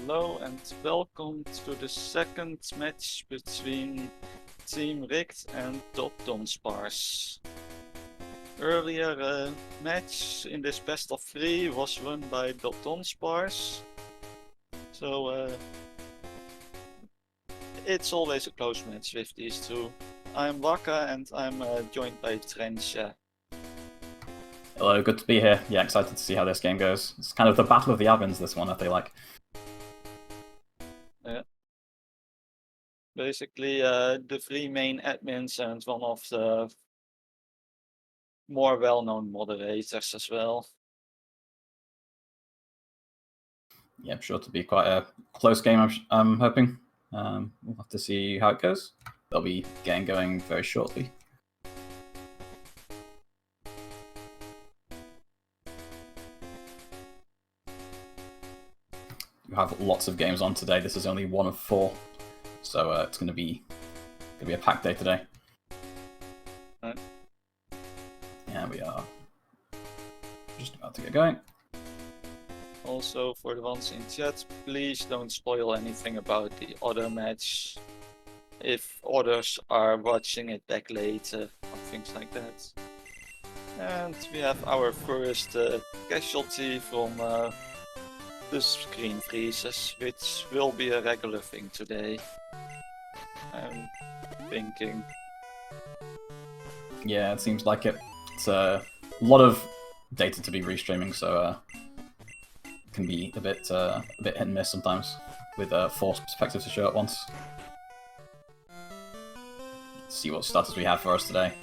Hello and welcome to the second match between Team Rigged and Done-sparce. Earlier match in this best of 3 was won by Done-sparce. So it's always a close match with these two. I'm Waka and I'm joined by Trench. Hello, good to be here. Yeah, excited to see how this game goes. It's kind of the battle of the admins, this one, I feel like. Yeah. Basically, the 3 main admins and one of the more well-known moderators as well. Yeah, sure to be quite a close game, I'm hoping. We'll have to see how it goes. There'll be game going very shortly. We have lots of games on today. This is only one of 4, so it's gonna be a packed day today. Right. Yeah, we are just about to get going. Also, for the ones in chat, please don't spoil anything about the other match if others are watching it back later or things like that. And we have our first casualty from the screen freezes, which will be a regular thing today. I'm thinking. Yeah, it seems like it. It's a lot of data to be restreaming, so it can be a bit hit and miss sometimes with 4 perspectives to show at once. Let's see what status we have for us today.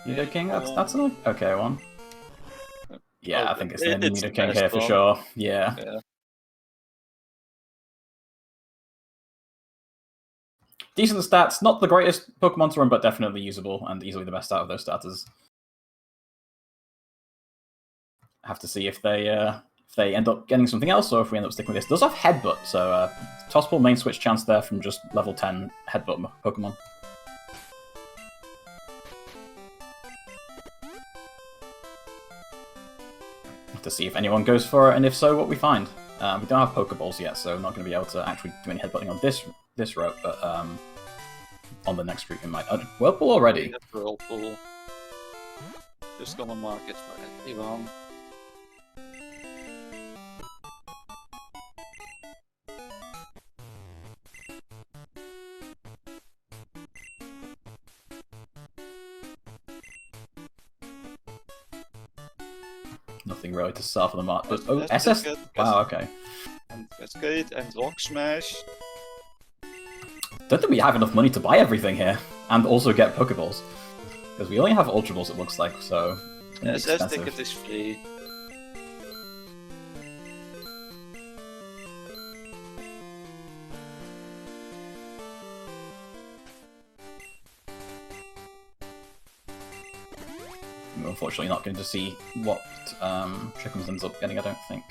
Nido King, that's an okay one. Yeah, Oh, I think it's the it's Nido the King best here for one. sure. Yeah. Decent stats, not the greatest Pokemon to run, but definitely usable and easily the best out of those starters. Have to see if they end up getting something else or if we end up sticking with this. It does have Headbutt, so possible main switch chance there from just level 10 Headbutt Pokemon. Have to see if anyone goes for it, and if so, what we find. We don't have Pokeballs yet, so not going to be able to actually do any headbutting on this route, but on the next route we might. Whirlpool already? Whirlpool. Just gonna mark it for everyone. Nothing really to sell for the mark. But oh, SS? Wow, okay. And Cascade and Rock Smash. Don't think we have enough money to buy everything here, and also get Pokeballs. Because we only have Ultra Balls, it looks like, so it's gonna be SS expensive. ticket is free. We're unfortunately not going to see what Trickums ends up getting, I don't think.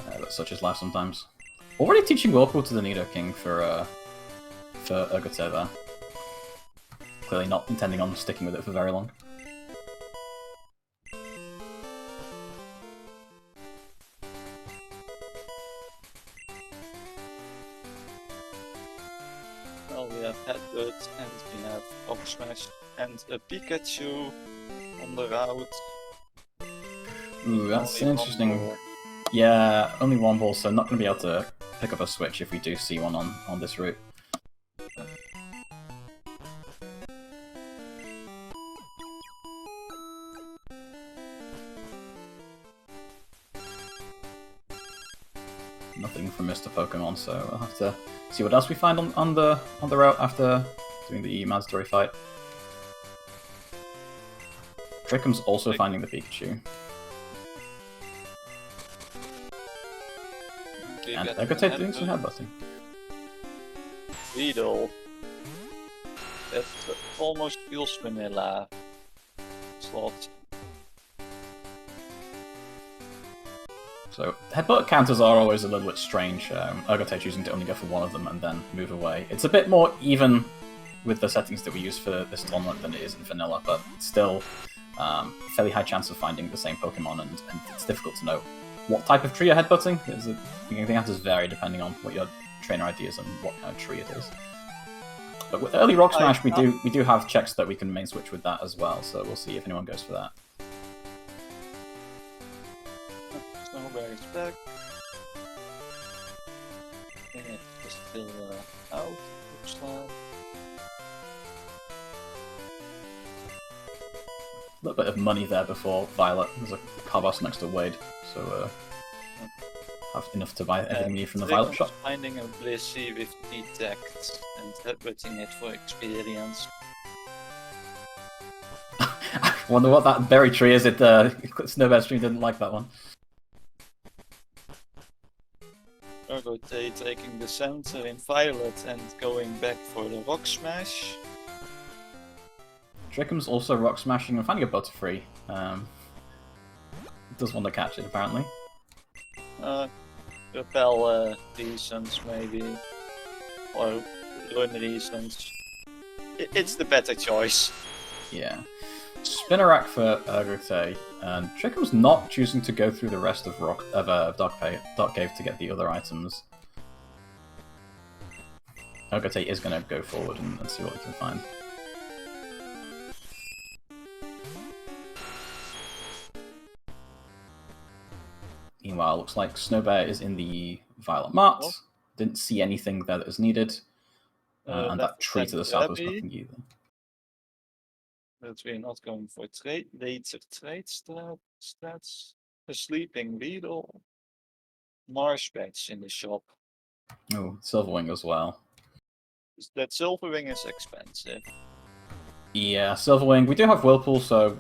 But such is life sometimes. Already teaching Whirlpool to the Nido King for Urgote there. Clearly not intending on sticking with it for very long. Well, we have Headbutt and we have Rock Smash and a Pikachu on the route. Ooh, that's Only interesting. one ball. Yeah, only 1 ball, so not going to be able to pick up a switch if we do see one on this route. Nothing from Mr. Pokemon, so we'll have to see what else we find on the route after doing the mandatory fight. Trickum's also finding the Pikachu. And Urgote doing some headbutting. Weedle. That almost feels vanilla. Slot. So, headbutt counters are always a little bit strange. Urgote choosing to only go for 1 of them and then move away. It's a bit more even with the settings that we use for this tournament than it is in vanilla, but still fairly high chance of finding the same Pokemon, and it's difficult to know what type of tree you're headbutting. I think the answers vary depending on what your trainer ID is and what kind of tree it is. But with early Rock Smash, we do have checks that we can main switch with that as well, so we'll see if anyone goes for that. Snowberry's back. And it's still out. Looks like. A little bit of money there before Violet. There's a Carbos next to Wade, so have enough to buy everything we need from the Violet shop. Finding a Blissey with Detect and headbutting it for experience. I wonder what that berry tree is. Snowbear Stream didn't like that one. Urgote taking the center in Violet and going back for the Rock Smash. Trickham's also Rock Smashing and finding a Butterfree. Does want to catch it, apparently. Repel reasons, maybe. Or run reasons. It's the better choice. Yeah. Spinnerack for Urgote, and Trickham's not choosing to go through the rest of Dark Cave to get the other items. Urgote is going to go forward and see what we can find. Meanwhile, looks like Snowbear is in the Violet Mart. Didn't see anything there that was needed. And that tree to the south was nothing either. But we're not going for later trade stats. A Sleeping Beetle. Marsh Patch in the shop. Oh, Silverwing as well. That Silverwing is expensive. Yeah, Silverwing. We do have Whirlpool, so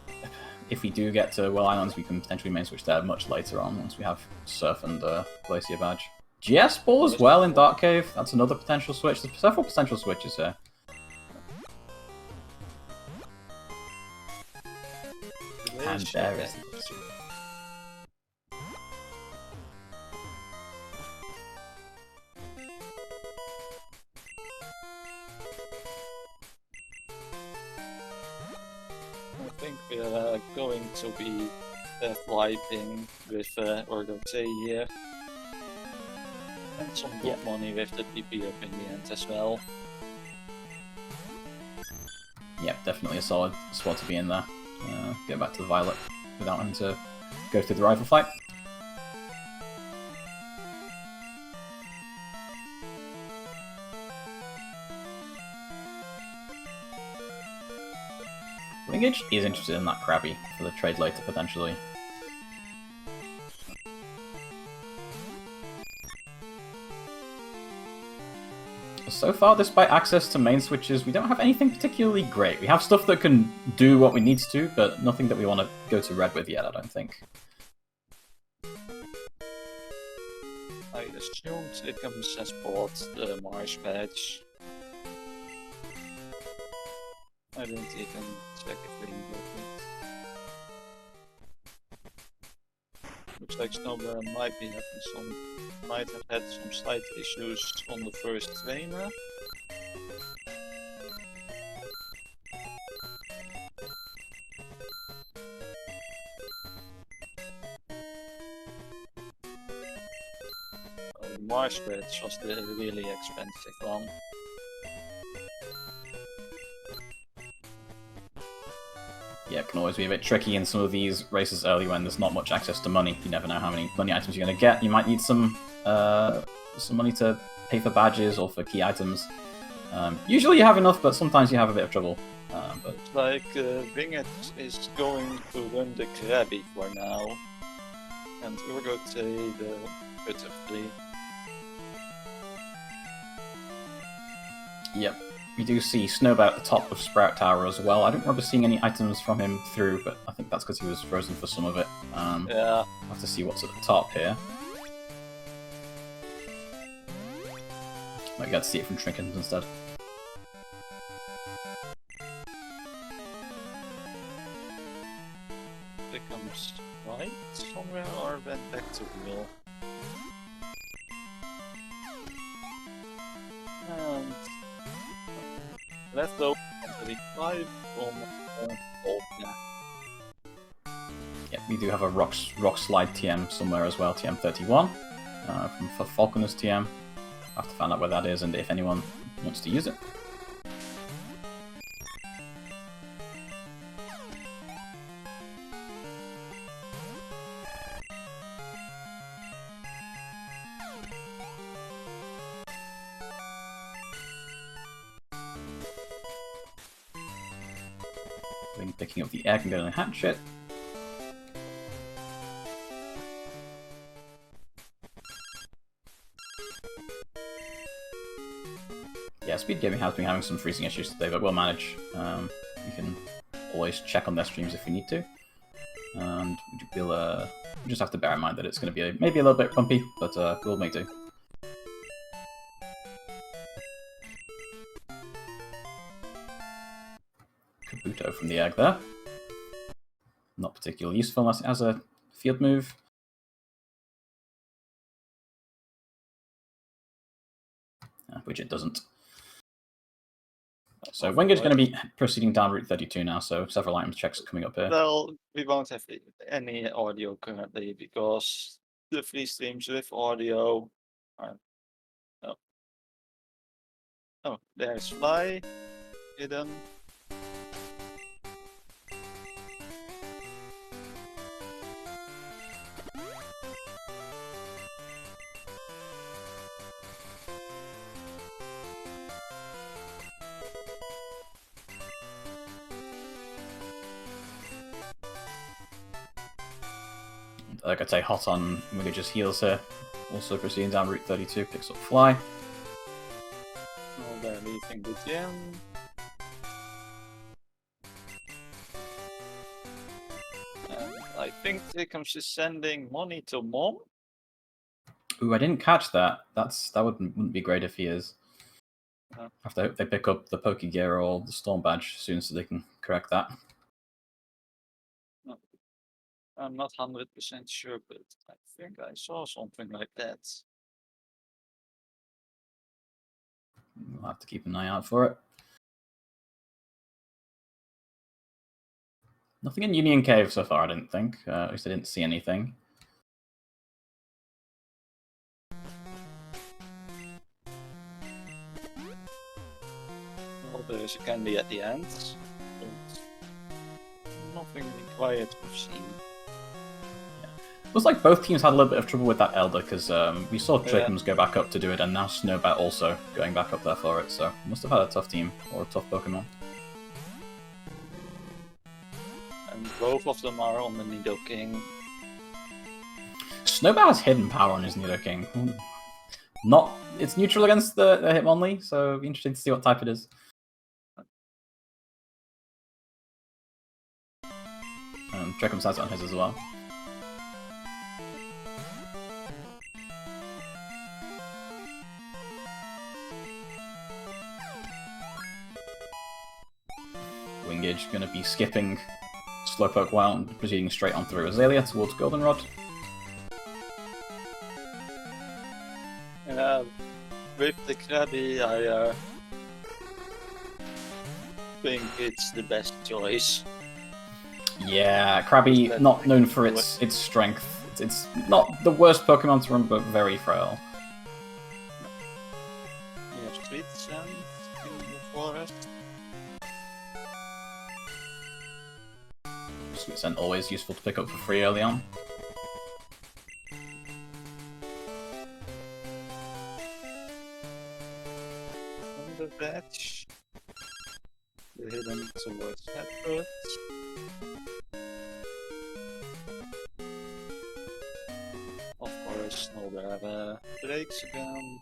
if we do get to Will Islands, we can potentially main switch there much later on once we have Surf and Glacier Badge. GS Ball as well in Dark Cave. That's another potential switch. There's several potential switches here. And there is the Glacier. I think we're going to be wiping with Urgote here. And some good money with the TP up in the end as well. Yep, definitely a solid spot to be in there. Get back to the Violet without having to go through the rival fight. Wingage is interested in that Krabby for the trade later, potentially. So far, despite access to main switches, we don't have anything particularly great. We have stuff that can do what we need to, but nothing that we want to go to red with yet, I don't think. I assume Trickham's has bought the Marsh Patch. I didn't even check if we got it. Looks like Snowbear might have had some slight issues on the first trainer. The Marsh Patch was the really expensive one. Yeah, it can always be a bit tricky in some of these races early when there's not much access to money. You never know how many money items you're going to get. You might need some money to pay for badges or for key items. Usually you have enough, but sometimes you have a bit of trouble. But like Winged is going to run the Krabby for now, and Urgote the Butterfree. Yep. We do see Snowbear at the top of Sprout Tower as well. I don't remember seeing any items from him through, but I think that's because he was frozen for some of it. Yeah. We'll have to see what's at the top here. Might get to see it from Trinkins instead. Becomes right somewhere or went back to the mill. And Left over 35 on gold, yeah. Yeah, we do have a rock slide TM somewhere as well, TM31, for Falconer's TM. I have to find out where that is and if anyone wants to use it. Picking up the egg and going to hatch it. Yeah, SpeedGaming has been having some freezing issues today, but we'll manage. You can always check on their streams if you need to. And we'll just have to bear in mind that it's going to be maybe a little bit bumpy, but we'll make do. Kabuto from the egg there. Not particularly useful unless it has a field move. Which it doesn't. So Wingage is going to be proceeding down Route 32 now, so several items checks coming up here. Well, we won't have any audio currently because the free streams with audio are... Oh, there's Fly, hidden. Like I say, hot on Wingage's heels here. Also proceeding down Route 32, picks up Fly. Oh, they're leaving the gym. And I think Trickums is sending money to Mom. Ooh, I didn't catch that. That wouldn't be great if he is. No. I have to hope they pick up the Pokegear or the Storm Badge soon so they can correct that. No. I'm not 100% sure, but I think I saw something like that. We'll have to keep an eye out for it. Nothing in Union Cave so far, I didn't think. At least I didn't see anything. Well, there's a candy at the end. But nothing required to see. It was like both teams had a little bit of trouble with that Elder, because we saw Trickums go back up to do it, and now Snowbat also going back up there for it, so must have had a tough team, or a tough Pokemon. And both of them are on the Nidoking. Snowbat has hidden power on his Nidoking. It's neutral against the Hitmonlee, so it'll be interesting to see what type it is. Trickums has it on his as well. Wingage going to be skipping Slowpoke Wow and proceeding straight on through Azalea towards Goldenrod. With the Krabby, I think it's the best choice. Yeah, Krabby, not known for its strength. It's not the worst Pokemon to run, but very frail. You have Sweet Scent in the forest. Sweet Scent always useful to pick up for free early on. The badge. The hidden towards Headbutt. Of course, Snowbat breaks again.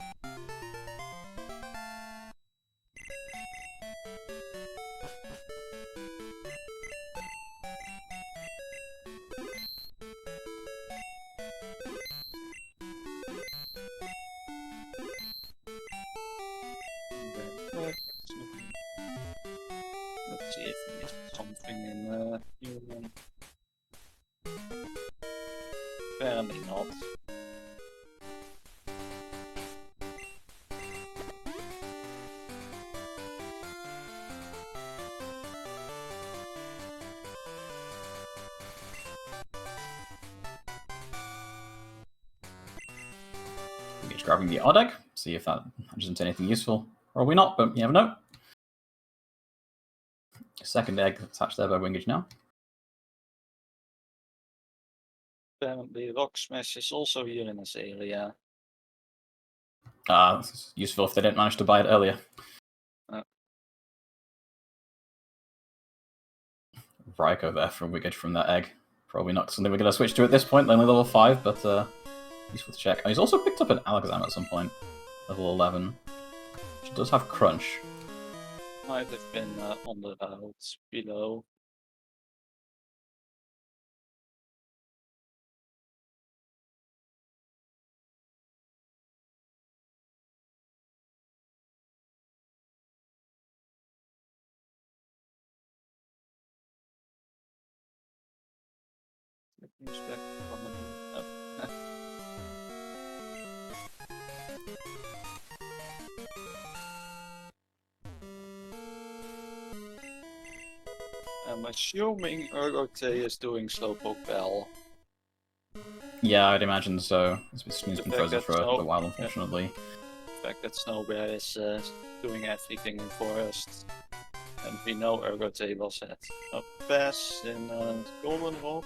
Let's see if we missed something in human. Apparently not. Just grabbing the odd egg, see if that hatches into anything useful. Probably not, but you never know. Second egg attached there by Wingage now. Apparently Rock Smash is also here in this area. It's useful if they didn't manage to buy it earlier. Raikou there from Wingage from that egg. Probably not something we're going to switch to at this point, only level 5, but useful to check. Oh, he's also picked up an Alakazam at some point, level 11. Which does have Crunch. Might have been on the route below. I'm assuming Urgote is doing Slowpoke Bell. Yeah, I'd imagine so. This means been frozen for a while, unfortunately. The fact that Snowbear is doing everything in Forest. And we know Urgote was at a pass in Goldenrod.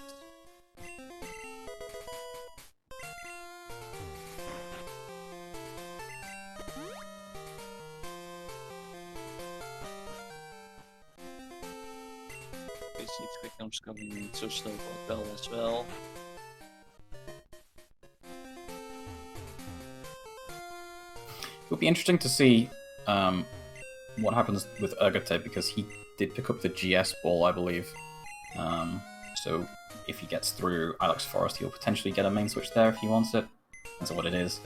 We see Trickham's coming into Slowpoke Bell as well. It would be interesting to see what happens with Urgote, because he did pick up the GS ball, I believe. So if he gets through Ilex Forest, he'll potentially get a main switch there if he wants it. That's what it is.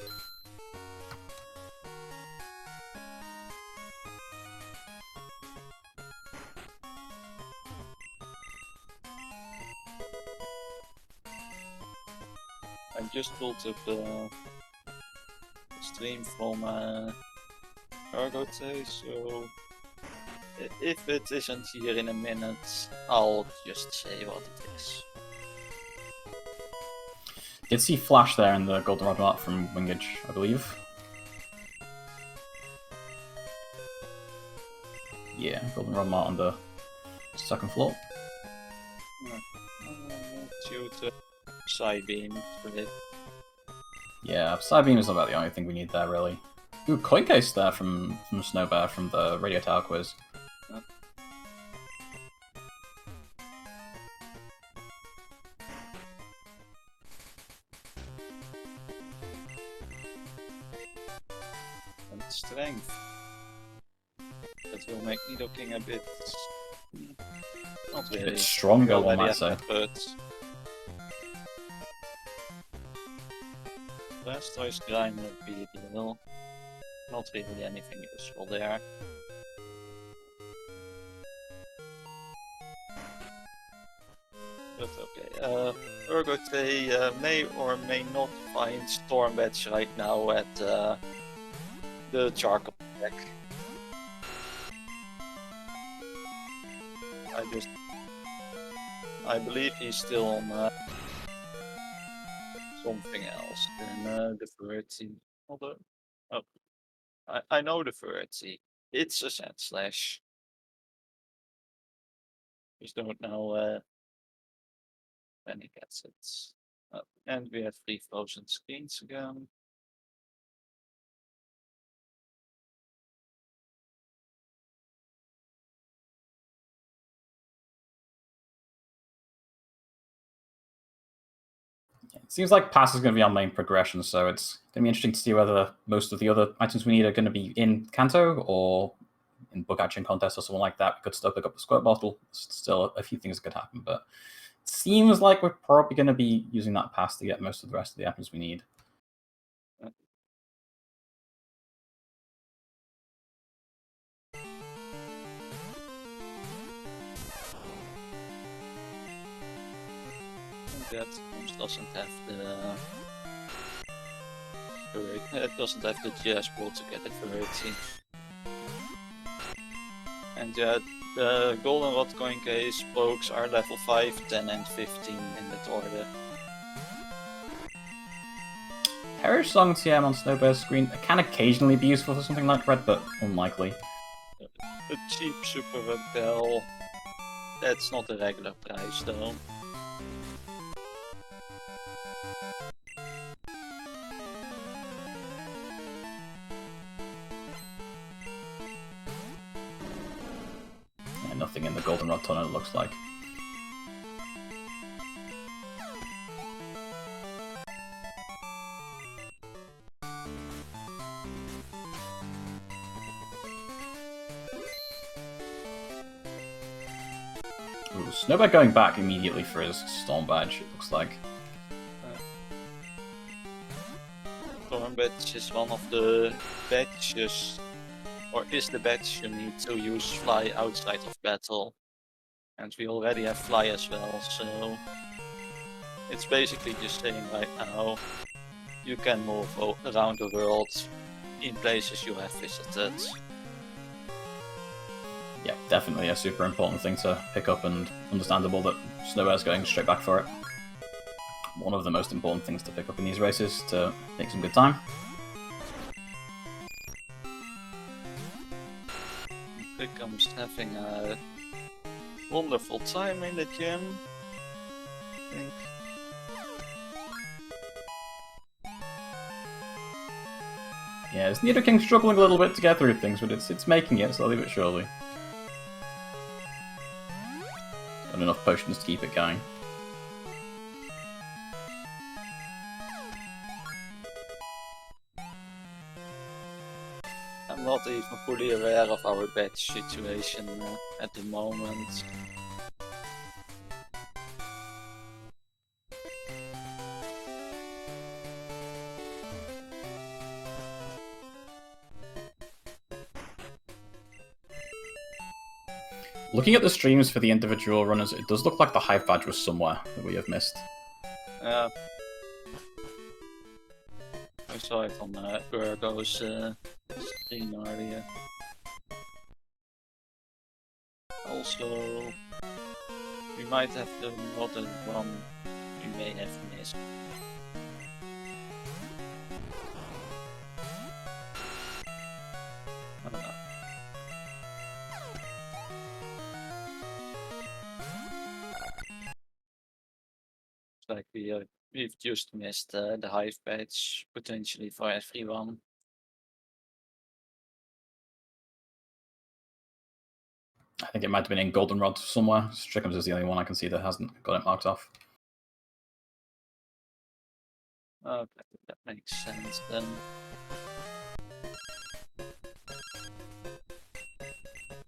I just pulled up the stream from Urgote, so if it isn't here in a minute, I'll just say what it is. Did see Flash there in the Goldenrod art from Wingage, I believe. Yeah, Goldenrod art on the second floor. Due to Psybeam for it. Yeah, Psybeam is about the only thing we need there, really. Ooh, coin case there from Snowbear from the Radio Tower quiz. And strength. That will make me looking a bit... not really. A bit stronger, one might say. Blastoise Grind would be ideal. Not really anything useful there. But okay, Urgote may or may not find Storm Badge right now at the Charcoal deck. I believe he's still on something else than the Verti. Although, oh, I know the Verti. It's a Sand Slash. Just don't know when he gets it. And we have 3 frozen screens again. It seems like Pass is going to be our main progression, so it's going to be interesting to see whether most of the other items we need are going to be in Kanto or in book action contest or something like that. We could still pick up the Squirt Bottle. Still a few things could happen, but it seems like we're probably going to be using that Pass to get most of the rest of the items we need. That doesn't have the it doesn't have the GS ball to get it for 18. And yeah, the Goldenrod coin case pokes are level 5, 10 and 15 in that order. Perish Song TM on Snowbear's screen can occasionally be useful for something like red, but unlikely. A cheap Super Repel. That's not the regular price though. Yeah, nothing in the Goldenrod tunnel, it looks like. Ooh, Snowbear going back immediately for his Storm Badge, it looks like. Storm Badge is one of the badges, or is the badge you need to use fly outside of battle. And we already have fly as well, so it's basically just saying right now you can move around the world in places you have visited. Yeah, definitely a super important thing to pick up, and understandable that Snowbear's going straight back for it. One of the most important things to pick up in these races to make some good time. Pickham's having a wonderful time in the gym, I think. Yeah, it's Nido King struggling a little bit to get through things, but it's making it slowly but surely. Got enough potions to keep it going. I'm not even fully aware of our badge situation at the moment. Looking at the streams for the individual runners, it does look like the Hive Badge was somewhere that we have missed. Yeah. I saw it on Virgo's stream earlier. Also, we might have the other one we may have missed. I don't know. Like we've just missed the Hive Badge potentially for everyone. I think it might have been in Goldenrod somewhere. Strickham's is the only one I can see that hasn't got it marked off. Okay, that makes sense then.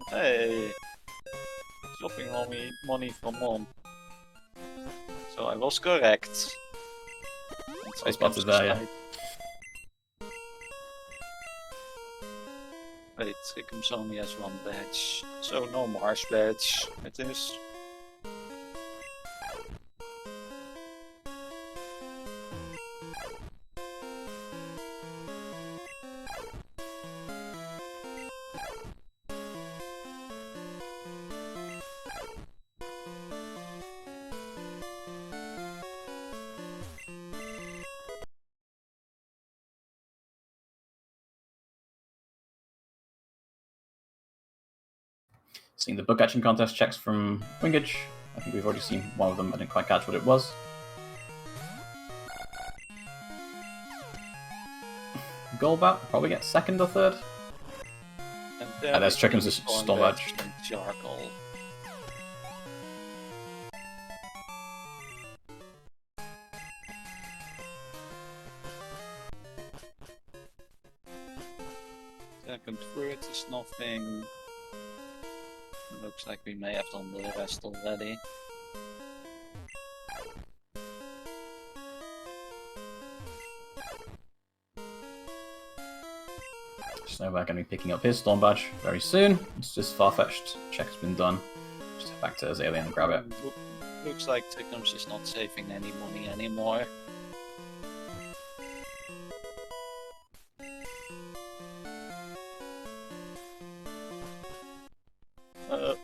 Hey! Shopping money from mom. So I was correct. I was about to die, yeah. Wait, Rickham's only has one badge. So no Mars badge, it is. Seeing the book catching contest checks from Wingage. I think we've already seen one of them. I didn't quite catch what it was. Golbat probably gets second or third. And there's Trickham's Storm Badge. Charcoal. Second fruit is nothing. Looks like we may have done the rest already. Snowbear going to be picking up his Storm Badge very soon. It's just far-fetched. Check's been done. Just head back to Azalea and grab it. Looks like Trickham's is not saving any money anymore.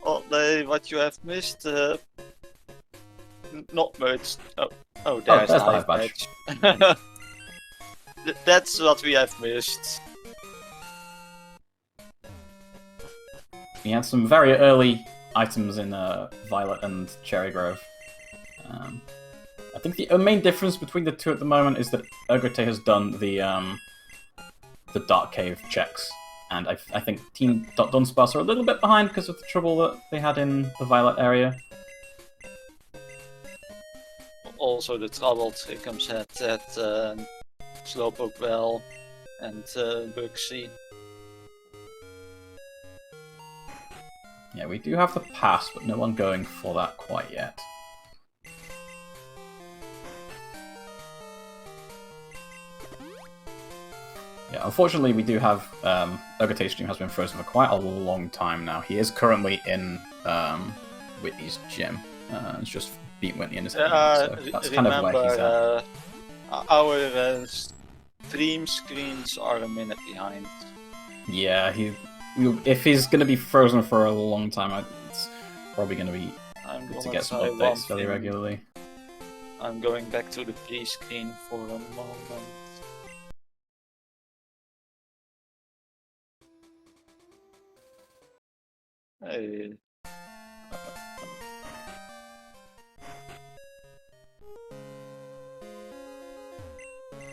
Otley, what you have missed? Not much. Oh, there's the Hive Badge. That's what we have missed. We had some very early items in Violet and Cherry Grove. I think the main difference between the two at the moment is that Urgote has done the Dark Cave checks, and I think Team Done-sparce are a little bit behind because of the trouble that they had in the Violet area. Also, the trouble Trickums had at Slowpoke Well and Bugsy. Yeah, we do have the pass, but no one going for that quite yet. Yeah, unfortunately, we do have Urgote's stream has been frozen for quite a long time now. He is currently in Whitney's gym. It's just beat Whitney in his game, so that's kind of where he's at. Our stream screens are a minute behind. Yeah, if he's going to be frozen for a long time, it's probably going to be good to get some updates fairly regularly. I'm going back to the pre-screen for a moment. Hey.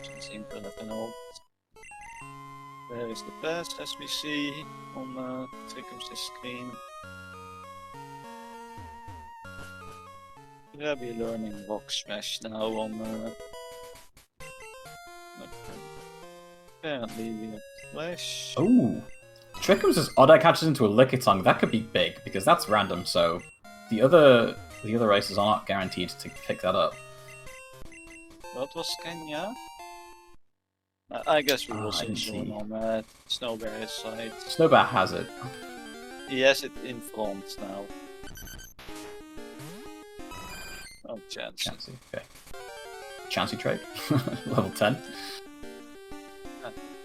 Doesn't seem to have an ult. There is the pass, as we see on Trickums' screen. Yeah, we're learning Rock Smash now on. Apparently, we have Flash. Oh! Trickums' Odd catches into a Lickitung. That could be big, because that's random, so the other races are not guaranteed to pick that up. What was Kenya? I guess we will see soon on Snowbear's side. Snowbear has it. He has it in front now. Oh, Chansey. Chansey, okay. Chansey trade. Level 10.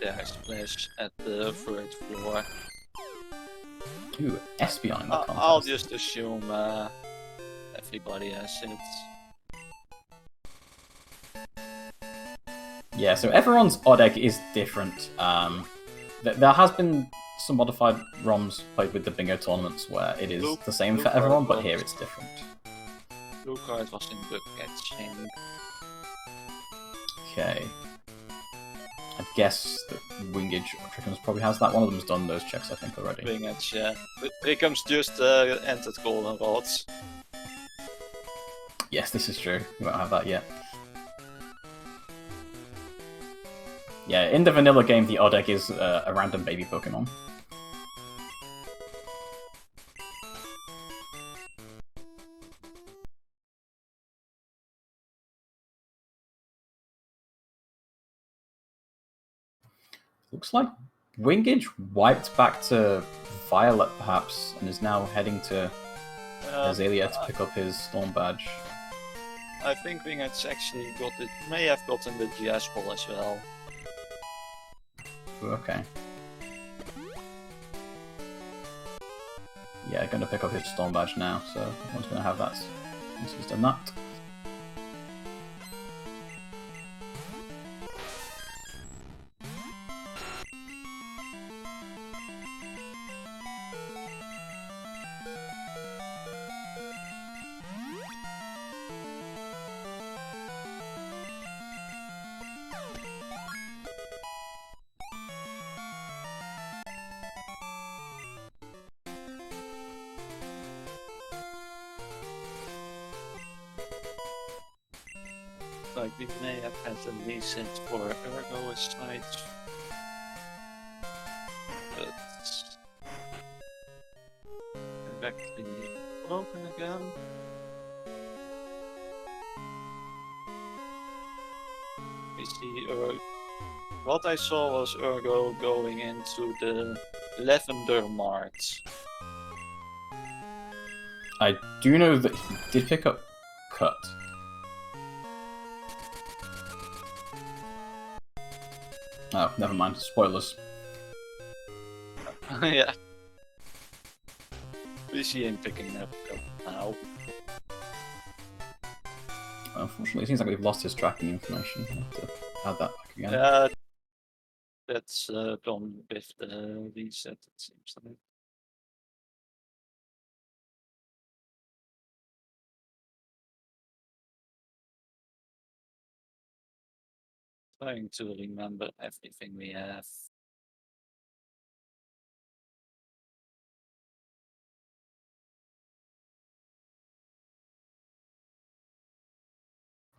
There's Flash at the third floor. Ooh, Espeon in the contest. I'll just assume everybody has it. Yeah, so everyone's odd egg is different. There has been some modified ROMs played with the bingo tournaments where it is the same for everyone, but here it's different. Blue card was in bug catching. Okay. I guess that Wingage or Trickums probably has that. One of them's done those checks, I think, already. Wingage, yeah. But Trickums just entered Goldenrod. Yes, this is true. We won't have that yet. Yeah, in the vanilla game, the odd egg is a random baby Pokemon. Looks like Wingage wiped back to Violet, perhaps, and is now heading to Azalea to pick up his Storm Badge. I think Wingage actually may have gotten the GS ball as well. Okay. Yeah, going to pick up his Storm Badge now, so everyone's going to have that once he's done that. Like we may have had a reset for Ergo side. But back to the open again. We see what I saw was Ergo going into the Lavender Mart. I do know that he did pick up Cut. Oh, never mind. Spoilers. Yeah. We see him picking up now. Unfortunately, it seems like we've lost his tracking information. I'll have to add that back again. Yeah, that's done with the reset, it seems to me. Trying to remember everything we have.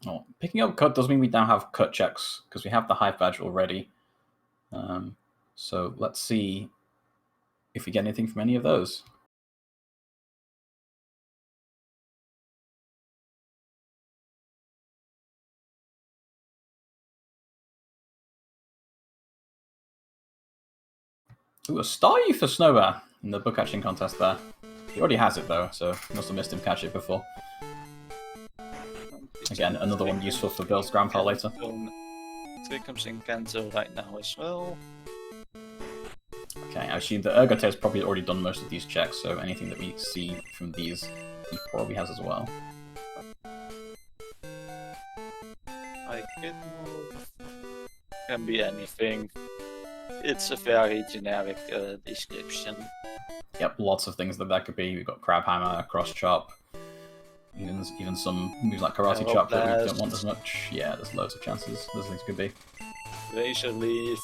Oh, picking up cut does mean we now have cut checks because we have the hive badge already. So let's see if we get anything from any of those. Ooh, a star you for Snowbear in the book catching contest there. He already has it though, so must have missed him catch it before. Again, another one useful for Bill's grandpa later. Trickums in Kanto right now as well. Okay, I assume that Ergote has probably already done most of these checks, so anything that we see from these, he probably has as well. I could move. Can be anything. It's a very generic description. Yep, lots of things that could be. We've got Crab Hammer, Cross Chop, even some moves like Karate Chop that we don't want as much. Yeah, there's loads of chances. Those things could be. Razor Leaf.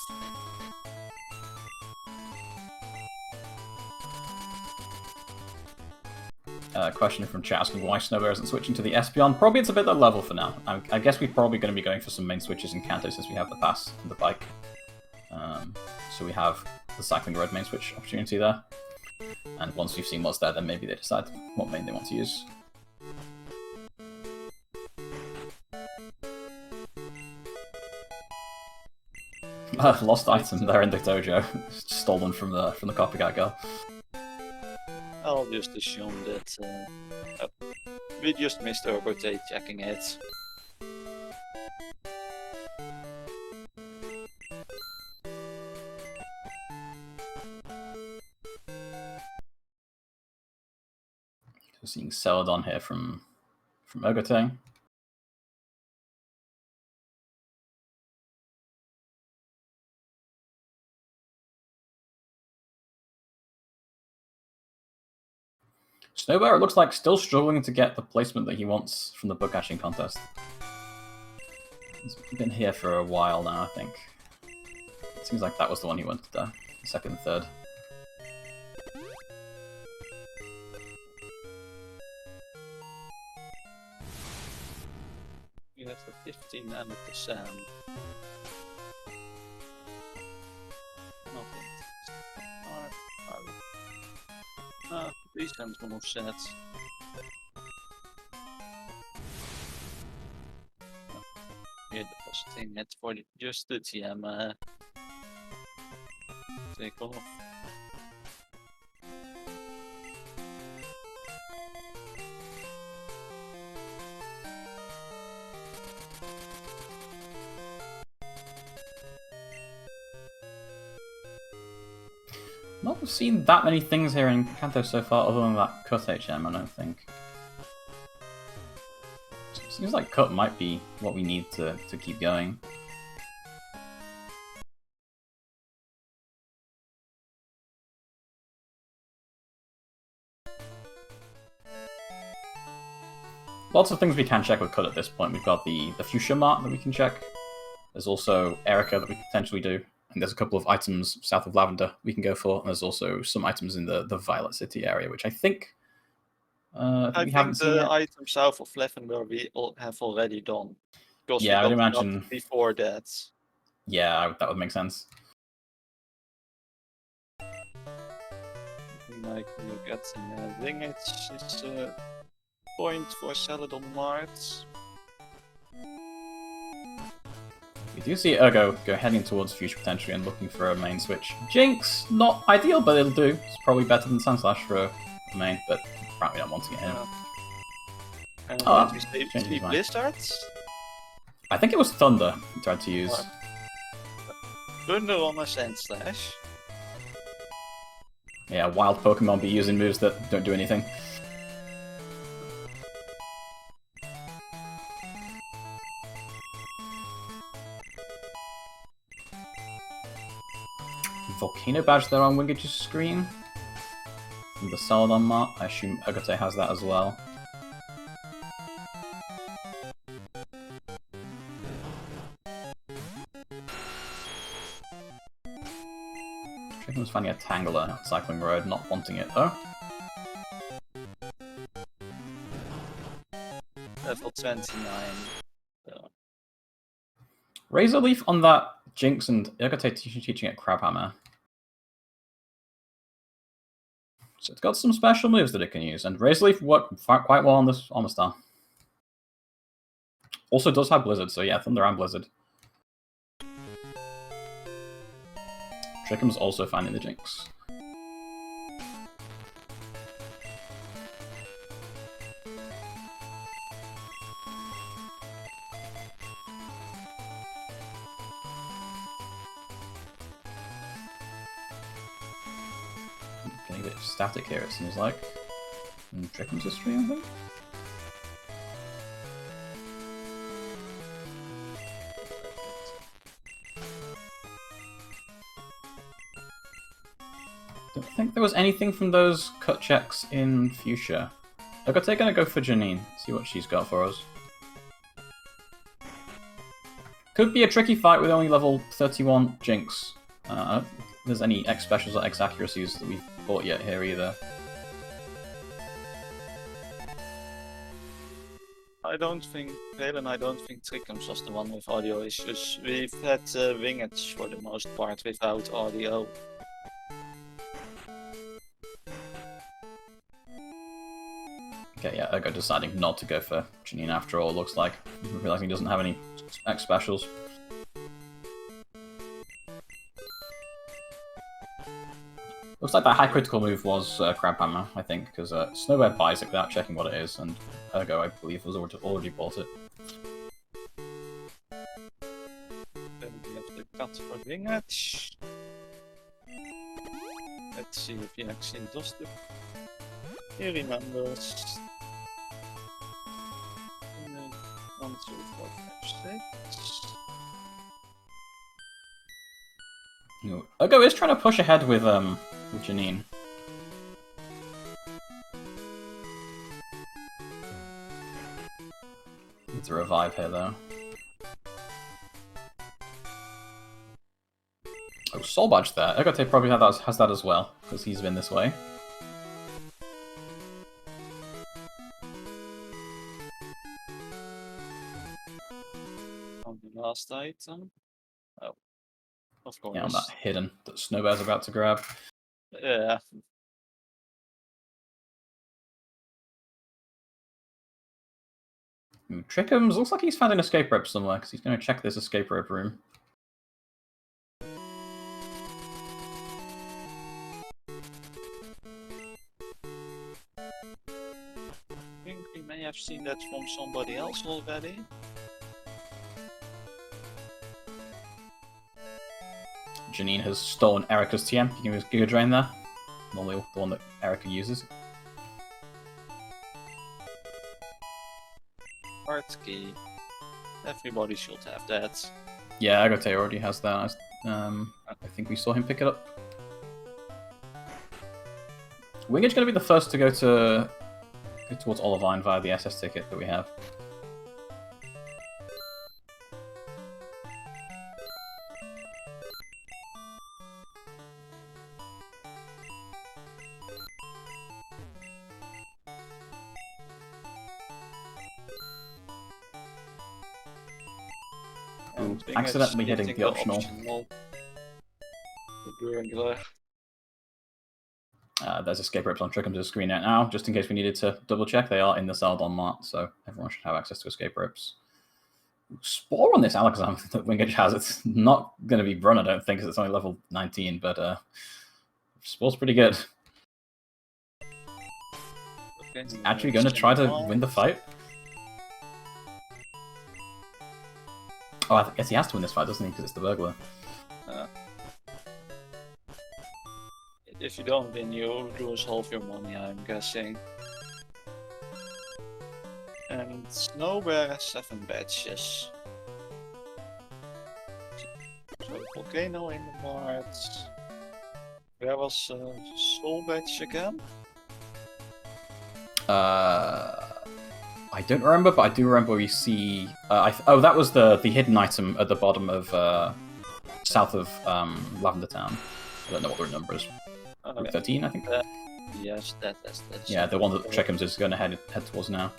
Question from chat asking why Snowbear isn't switching to the Espeon. Probably it's a bit low level for now. I guess we're probably going to be going for some main switches in Kanto since we have the pass and the bike. So we have the Cycling Road main switch opportunity there. And once we've seen what's there, then maybe they decide what main they want to use. Lost item there in the dojo. Stolen from the copycat girl. I'll just assume that we just missed Ergote checking it. We're seeing Celadon here from Ergote. Snowbear, it looks like, still struggling to get the placement that he wants from the book catching contest. He's been here for a while now, I think. It seems like that was the one he wanted there, the second and third. You have the 15 and the Sam. Decent move sets. Here depositing it for just the TM take off. Not seen that many things here in Kanto so far, other than that cut HM, I don't think. Seems like cut might be what we need to keep going. Lots of things we can check with cut at this point. We've got the Fuchsia Mart that we can check. There's also Erica that we can potentially do. And there's a couple of items south of Lavender we can go for. And there's also some items in the Violet City area, which I think we haven't seen yet. The items south of Lavender we have already done. Because yeah, I would we got imagine before that. Yeah, that would make sense. Like you get in Ringage is point for Celadon Mart. We do see Ergo go heading towards Future potentially and looking for a main switch. Jinx, not ideal, but it'll do. It's probably better than Sunslash for a main, but probably not wanting it here. And oh, did we see Blizzards? I think it was Thunder he tried to use. Thunder on a Sandslash. Yeah, wild Pokemon be using moves that don't do anything. volcano badge there on Wingage's screen. From the Celadon map. I assume Agate has that as well. Chicken's finding a Tangler on Cycling Road, not wanting it though. Level 29. Razor Leaf on that Jinx and Agate teaching it Crabhammer. So it's got some special moves that it can use, and Razor Leaf worked quite well on this Star. Also does have Blizzard, so yeah, Thunder and Blizzard. Trickham's also finding the Jinx. Getting a bit static here, it seems like. And Trickham's history, I think? Don't think there was anything from those cut checks in Fuchsia. They're gonna go for Janine, see what she's got for us. Could be a tricky fight with only level 31 Jinx. I don't think there's any X specials or X accuracies that we've bought yet here either. I don't think Trickham's was the one with audio issues. We've had Wingage for the most part without audio. Okay, yeah, Ergo deciding not to go for Janine after all, looks like. Realizing he doesn't have any X specials. Looks like that high critical move was Crabhammer, I think, because Snowbear buys it without checking what it is, and Ergo, I believe, was already bought it. Then we have the cut for Wingage. Let's see if he actually does the... He remembers. 1, 2, 4, 5, 6. Ergo is trying to push ahead with Janine. Needs a revive here though. Oh, Soul Badge there. Ergote probably has that as well, because he's been this way. On the last item. Oh. Of course. Yeah, on that hidden that Snowbear's about to grab. Yeah. Trickham's looks like he's found an escape rope somewhere, because he's going to check this escape rope room. I think we may have seen that from somebody else already. Janine has stolen Erica's TM. You can use Giga Drain there. Normally the one that Erica uses. Art key. Everybody should have that. Yeah, Agote already has that. I think we saw him pick it up. Wingage going to be the first to go towards Olivine via the SS ticket that we have. Accidentally hitting the optional. There's escape ropes on Trickham's screen right now, just in case we needed to double check. They are in the Celadon mart, so everyone should have access to escape ropes. Spore on this Alakazam that Wingage has. It's not going to be Brun, I don't think, because it's only level 19, but Spore's pretty good. Is he actually going to try to win the fight? Oh, I guess he has to win this fight, doesn't he? Because it's the burglar. If you don't win, you lose half your money, I'm guessing. And Snowbear has 7 badges. So Volcano in the mart. Where was Soul Badge again? I don't remember, but I do remember we see. Oh, that was the hidden item at the bottom of south of Lavender Town. I don't know what the number is. Route 13, I think. Yes, that's yeah, the one that Chickums is going to head towards now.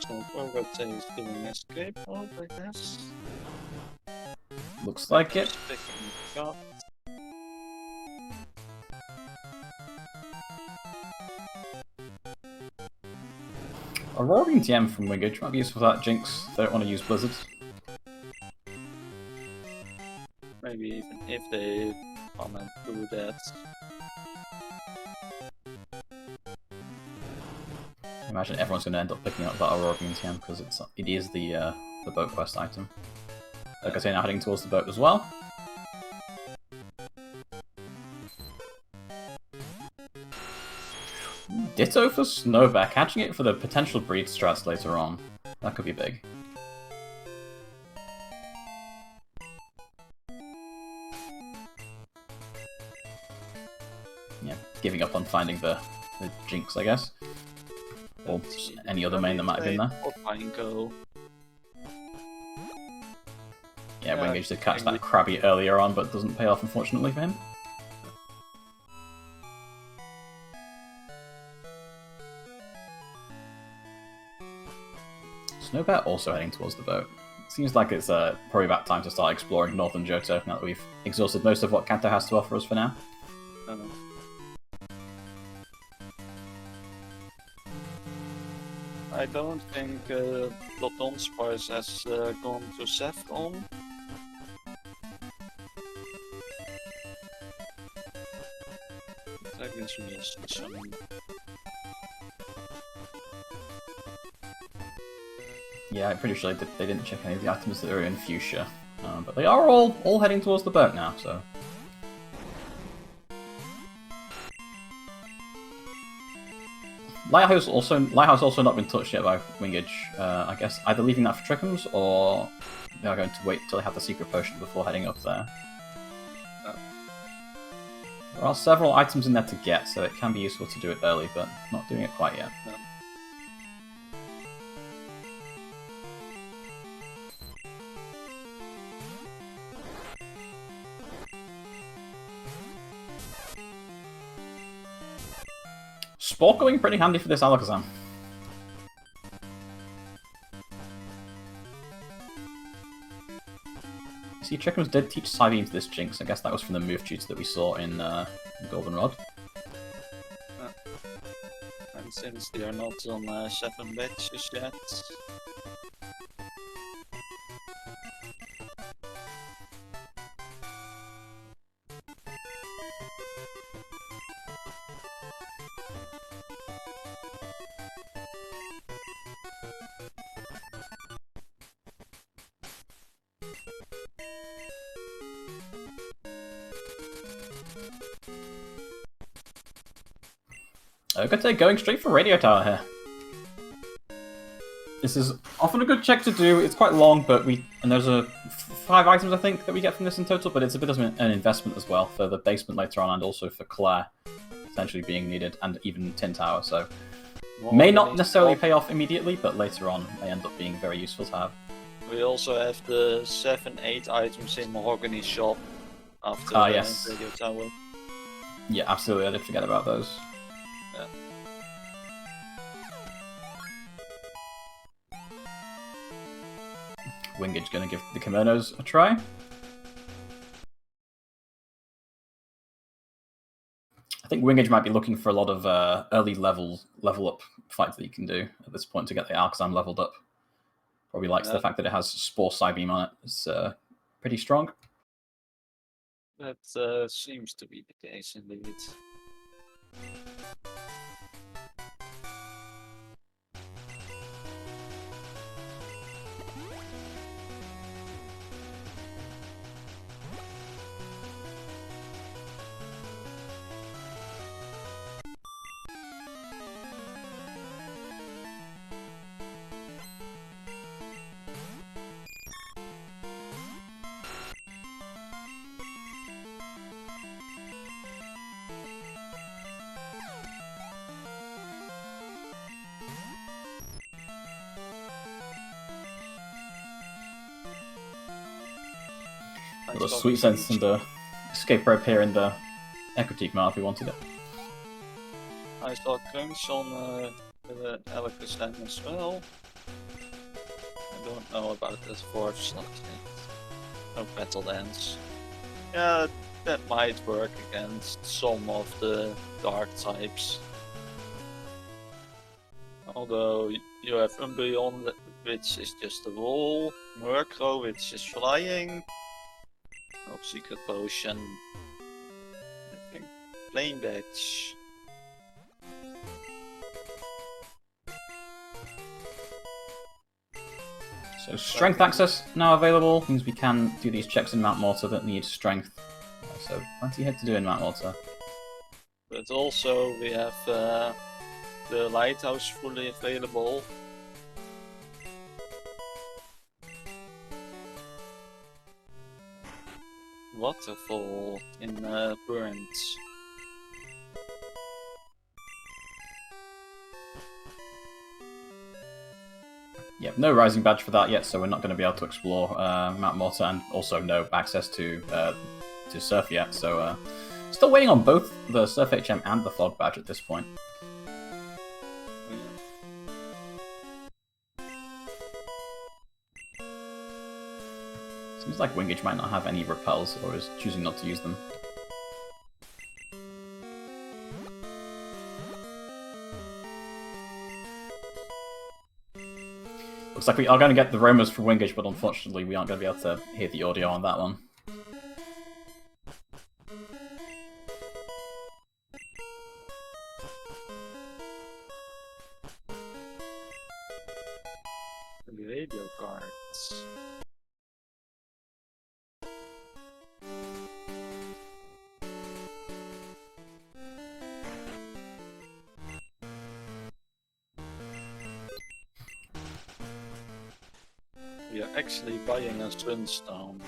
So Urgot is doing escape mode, I guess. Looks like it. A roaring TM from Wingage might be useful for that Jinx. They don't want to use Blizzards. Maybe even if they want to do that. I imagine everyone's going to end up picking up that Aurora Beam TM because it is the boat quest item. Like I say, now heading towards the boat as well. Ditto for Snowbear, catching it for the potential breed strats later on. That could be big. Yeah, giving up on finding the Jinx, I guess. Or any other main that might have been there. Or Pineco. Yeah, Wingage did catch that Krabby earlier on, but doesn't pay off, unfortunately, for him. Snowbear also heading towards the boat. Seems like it's probably about time to start exploring Northern Johto now that we've exhausted most of what Kanto has to offer us for now. I don't think Done-sparce has gone to Saffron. That gives me some. Yeah, I'm pretty sure they didn't check any of the items that are in Fuchsia. But they are all heading towards the boat now, so... Lighthouse also not been touched yet by Wingage. I guess either leaving that for Trickums, or they are going to wait until they have the secret potion before heading up there. There are several items in there to get, so it can be useful to do it early, but not doing it quite yet. Sport going pretty handy for this Alakazam. See, Trickums did teach Psybeam to this Jinx. I guess that was from the move tutor that we saw in Goldenrod. And since they are not on 7 batches yet. Ogate going straight for Radio Tower here. This is often a good check to do. It's quite long, but and there's 5 items I think that we get from this in total, but it's a bit of an investment as well for the basement later on, and also for Claire potentially being needed, and even Tin Tower. So may not necessarily pay off immediately, but later on may end up being very useful to have. We also have the 7-8 items in Mahogany Shop after yes. Radio Tower. Yeah, absolutely. I did forget about those. Yeah. Wingage gonna give the kimonos a try. I think Wingage might be looking for a lot of early level up fights that you can do at this point to get the Alakazam leveled up. Probably likes the fact that it has Spore Psybeam on it. It's pretty strong. That seems to be the case indeed. Got a sweet sense and the escape rope here in the Equitique map if we wanted it. I saw Crunch on the Electroslam as well. I don't know about this fourth slot yet. No Battle Dance. Yeah, that might work against some of the dark types. Although you have Umbreon, which is just a wall, Murkrow, which is flying, no Secret Potion, I think Plain Badge. So strength access now available, means we can do these checks in Mount Mortar that need strength. So plenty here to do in Mount Mortar. But also we have the Lighthouse fully available. Waterfall in Burnt. Yep, no Rising Badge for that yet, so we're not going to be able to explore Mount Mortar, and also no access to Surf yet, so still waiting on both the Surf HM and the Fog Badge at this point. Seems like Wingage might not have any repels, or is choosing not to use them. Looks like we are going to get the Roamers for Wingage, but unfortunately we aren't going to be able to hear the audio on that one. Radio cards. We are actually buying a Sunstone.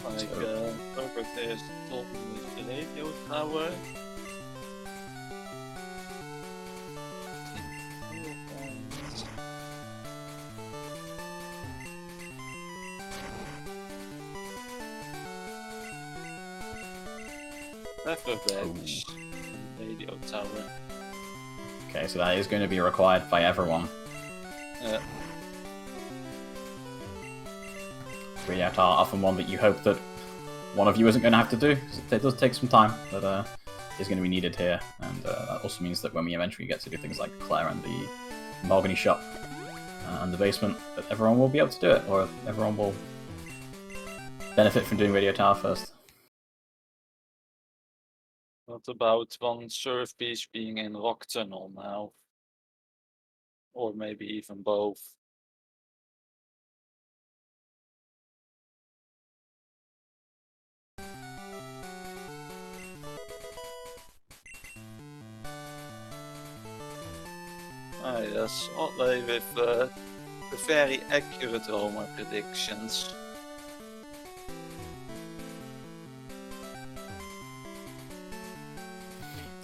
Like, Robert has told me the radio tower. Lever badge. Radio tower. Okay, so that is going to be required by everyone. Yeah. Radio Tower, often one that you hope that one of you isn't going to have to do. It does take some time, but is going to be needed here, and that also means that when we eventually get to do things like Claire and the Mahogany Shop and the basement, that everyone will be able to do it, or everyone will benefit from doing Radio Tower first. What about one Surf Beach being in Rock Tunnel now? Or maybe even both. Ah yes, Otley with the very accurate Homer predictions.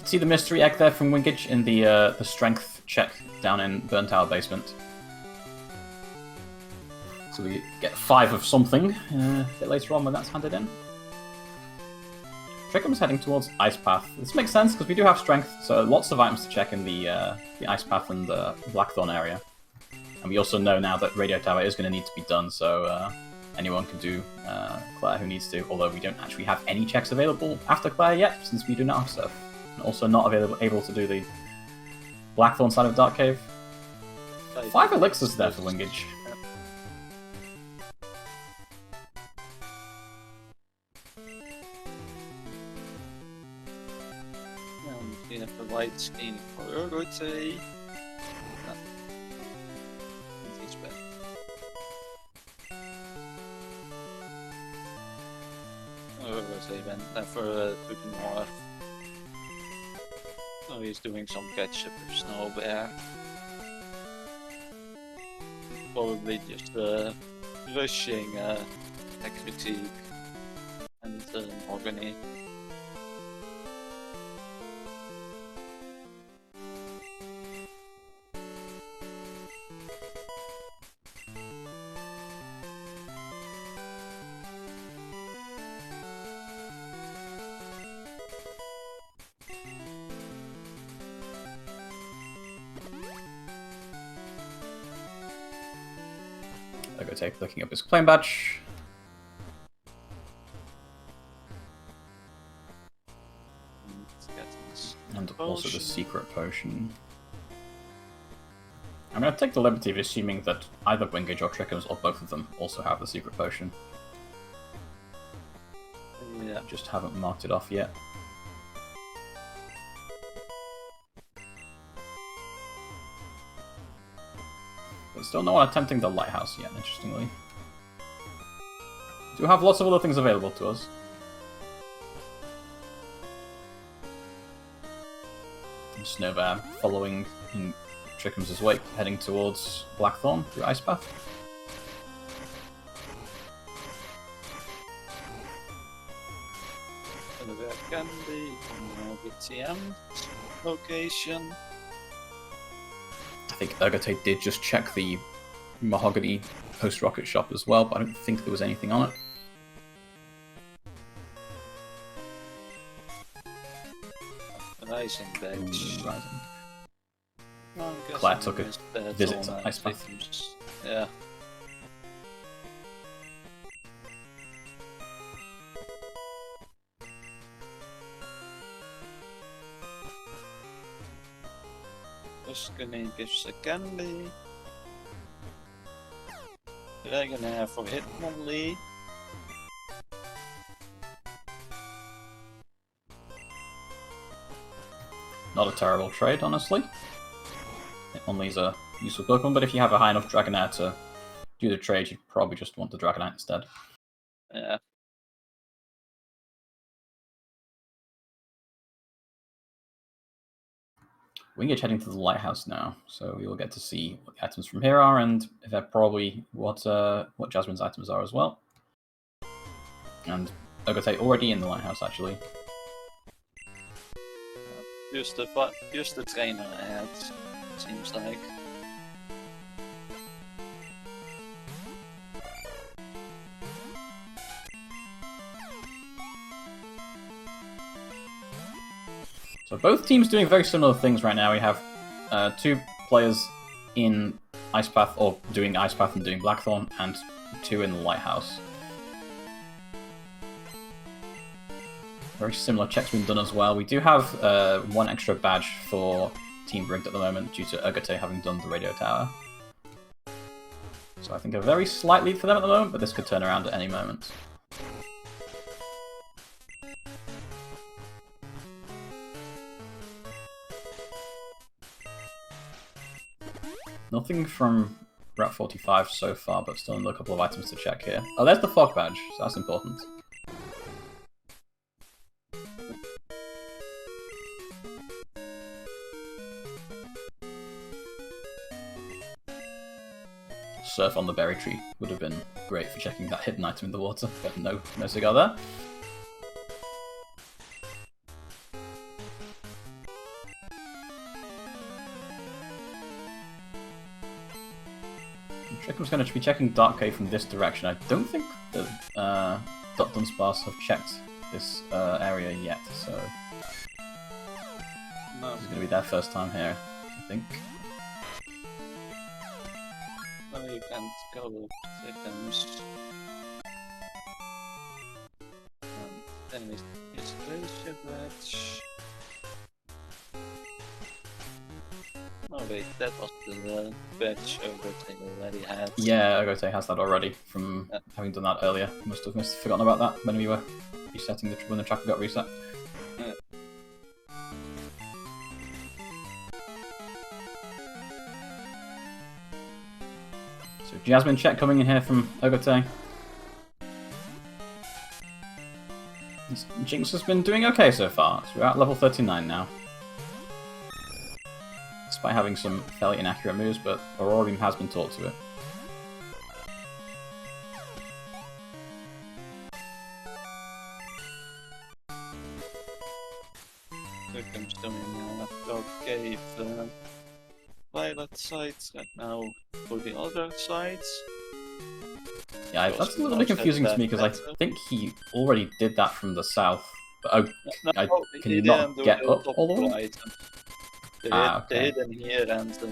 See the mystery egg there from Wingage in the strength check down in Burn Tower basement. So we get 5 of something a bit later on when that's handed in. Trickham's heading towards Ice Path. This makes sense because we do have strength, so lots of items to check in the Ice Path and the Blackthorn area. And we also know now that Radio Tower is going to need to be done, so anyone can do Claire who needs to, although we don't actually have any checks available after Claire yet, since we do not have Surf. And also not able to do the Blackthorn side of Dark Cave. 5 elixirs there for Wingage. We have the white skin for Urgote. No. He's bad. Urgote went for to the north. Oh, he's doing some catch-up with Snowbear. Probably just rushing critique and Organi. Ogote looking up his claim badge. And also the secret potion. I'm going to take the liberty of assuming that either Wingage or Trickums, or both of them, also have the secret potion. Yeah. Just haven't marked it off yet. But still no one attempting the lighthouse yet, interestingly. Do have lots of other things available to us. Snowbear following in Trickums' wake, heading towards Blackthorn through Ice Path. There can be the TM location. I think Ogote did just check the Mahogany post-rocket shop as well, but I don't think there was anything on it. Rising bench. Rising. Well, Claire took a visit to Ice Path. Yeah. Tuscany gives a candy. Dragonair for Hitmonlee. Not a terrible trade, honestly. Hitmonlee's a useful Pokemon, but if you have a high enough Dragonair to do the trade, you'd probably just want the Dragonite instead. Yeah. Wingage heading to the lighthouse now, so we will get to see what the items from here are, and if they're probably what Jasmine's items are as well. And Ogote already in the lighthouse, actually. Just the trainer ahead, seems like. So both teams doing very similar things right now. We have two players in Ice Path, or doing Ice Path and doing Blackthorn, and two in the Lighthouse. Very similar checks being done as well. We do have one extra badge for Team Rigged at the moment due to Ogote having done the radio tower. So I think a very slight lead for them at the moment, but this could turn around at any moment. Nothing from Route 45 so far, but still another couple of items to check here. Oh, there's the fog badge, so that's important. Surf on the berry tree would have been great for checking that hidden item in the water, but no cigar there. Trickham's going to be checking Dark Cave from this direction. I don't think that Done-sparce have checked this area yet, so No. this is going to be their first time here, I think. No, you can't go with seconds. Anyways, it's glacier badge. Oh wait, that was the badge Ogote already had. Yeah, Ogote has that already from having done that earlier. Must have forgotten about that when we were resetting when the tracker got reset. Yeah. So Jasmine check coming in here from Ogote. Jinx has been doing okay so far, so we're at level 39 now. Despite having some fairly inaccurate moves, but Aurora Beam has been taught to it. Here comes doing dog cave pilot sites right now for the other sides. Yeah, that's a little bit confusing to me because I think he already did that from the south. But can you not get up all the way? The hidden here and the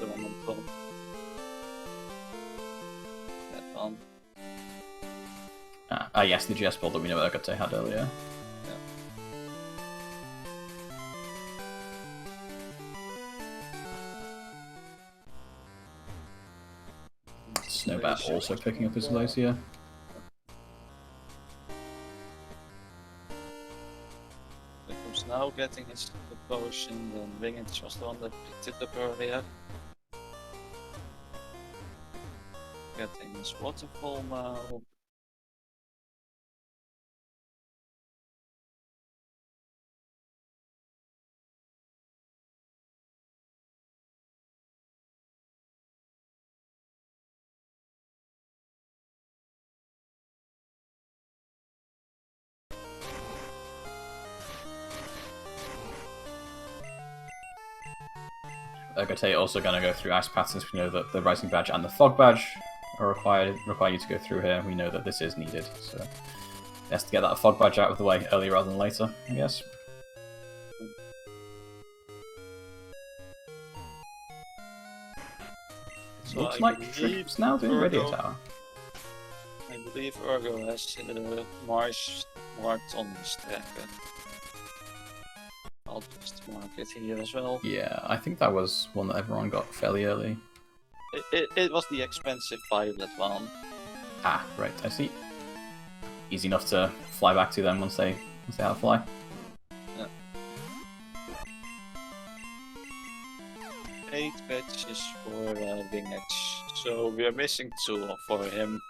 one on top. That one. Yes, the GS build that we know Ergote had earlier. Snowbat also picking up his glacier. He's now getting his potion, then Wingage was the one that picked it up earlier. Getting his waterfall now. Ergote also going to go through Ice Path since we know that the Rising Badge and the Fog Badge are require you to go through here. We know that this is needed, so best to get that Fog Badge out of the way earlier rather than later, I guess. So looks like Trick's now doing Radio Tower. I believe Ergo has Marsh marked on his tracker. I'll just mark it here as well. Yeah, I think that was one that everyone got fairly early. It was the expensive pilot one. Ah, right, I see. Easy enough to fly back to them once they have to fly. Yeah. 8 patches for Wingage, so we are missing 2 for him.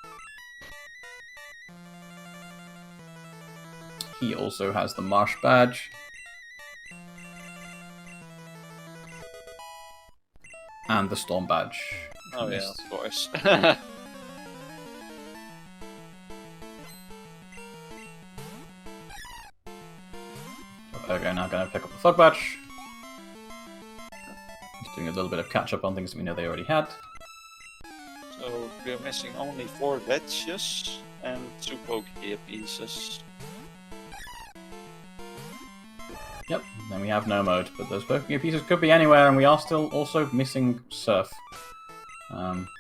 He also has the Marsh Badge. And the Storm Badge. Oh yeah, of course. Okay, now going to pick up the Fog Badge. Just doing a little bit of catch up on things that we know they already had. So we're missing only 4 badges and 2 poke gear pieces. Yep, then we have no mode, but those poke gear pieces could be anywhere, and we are still also missing Surf,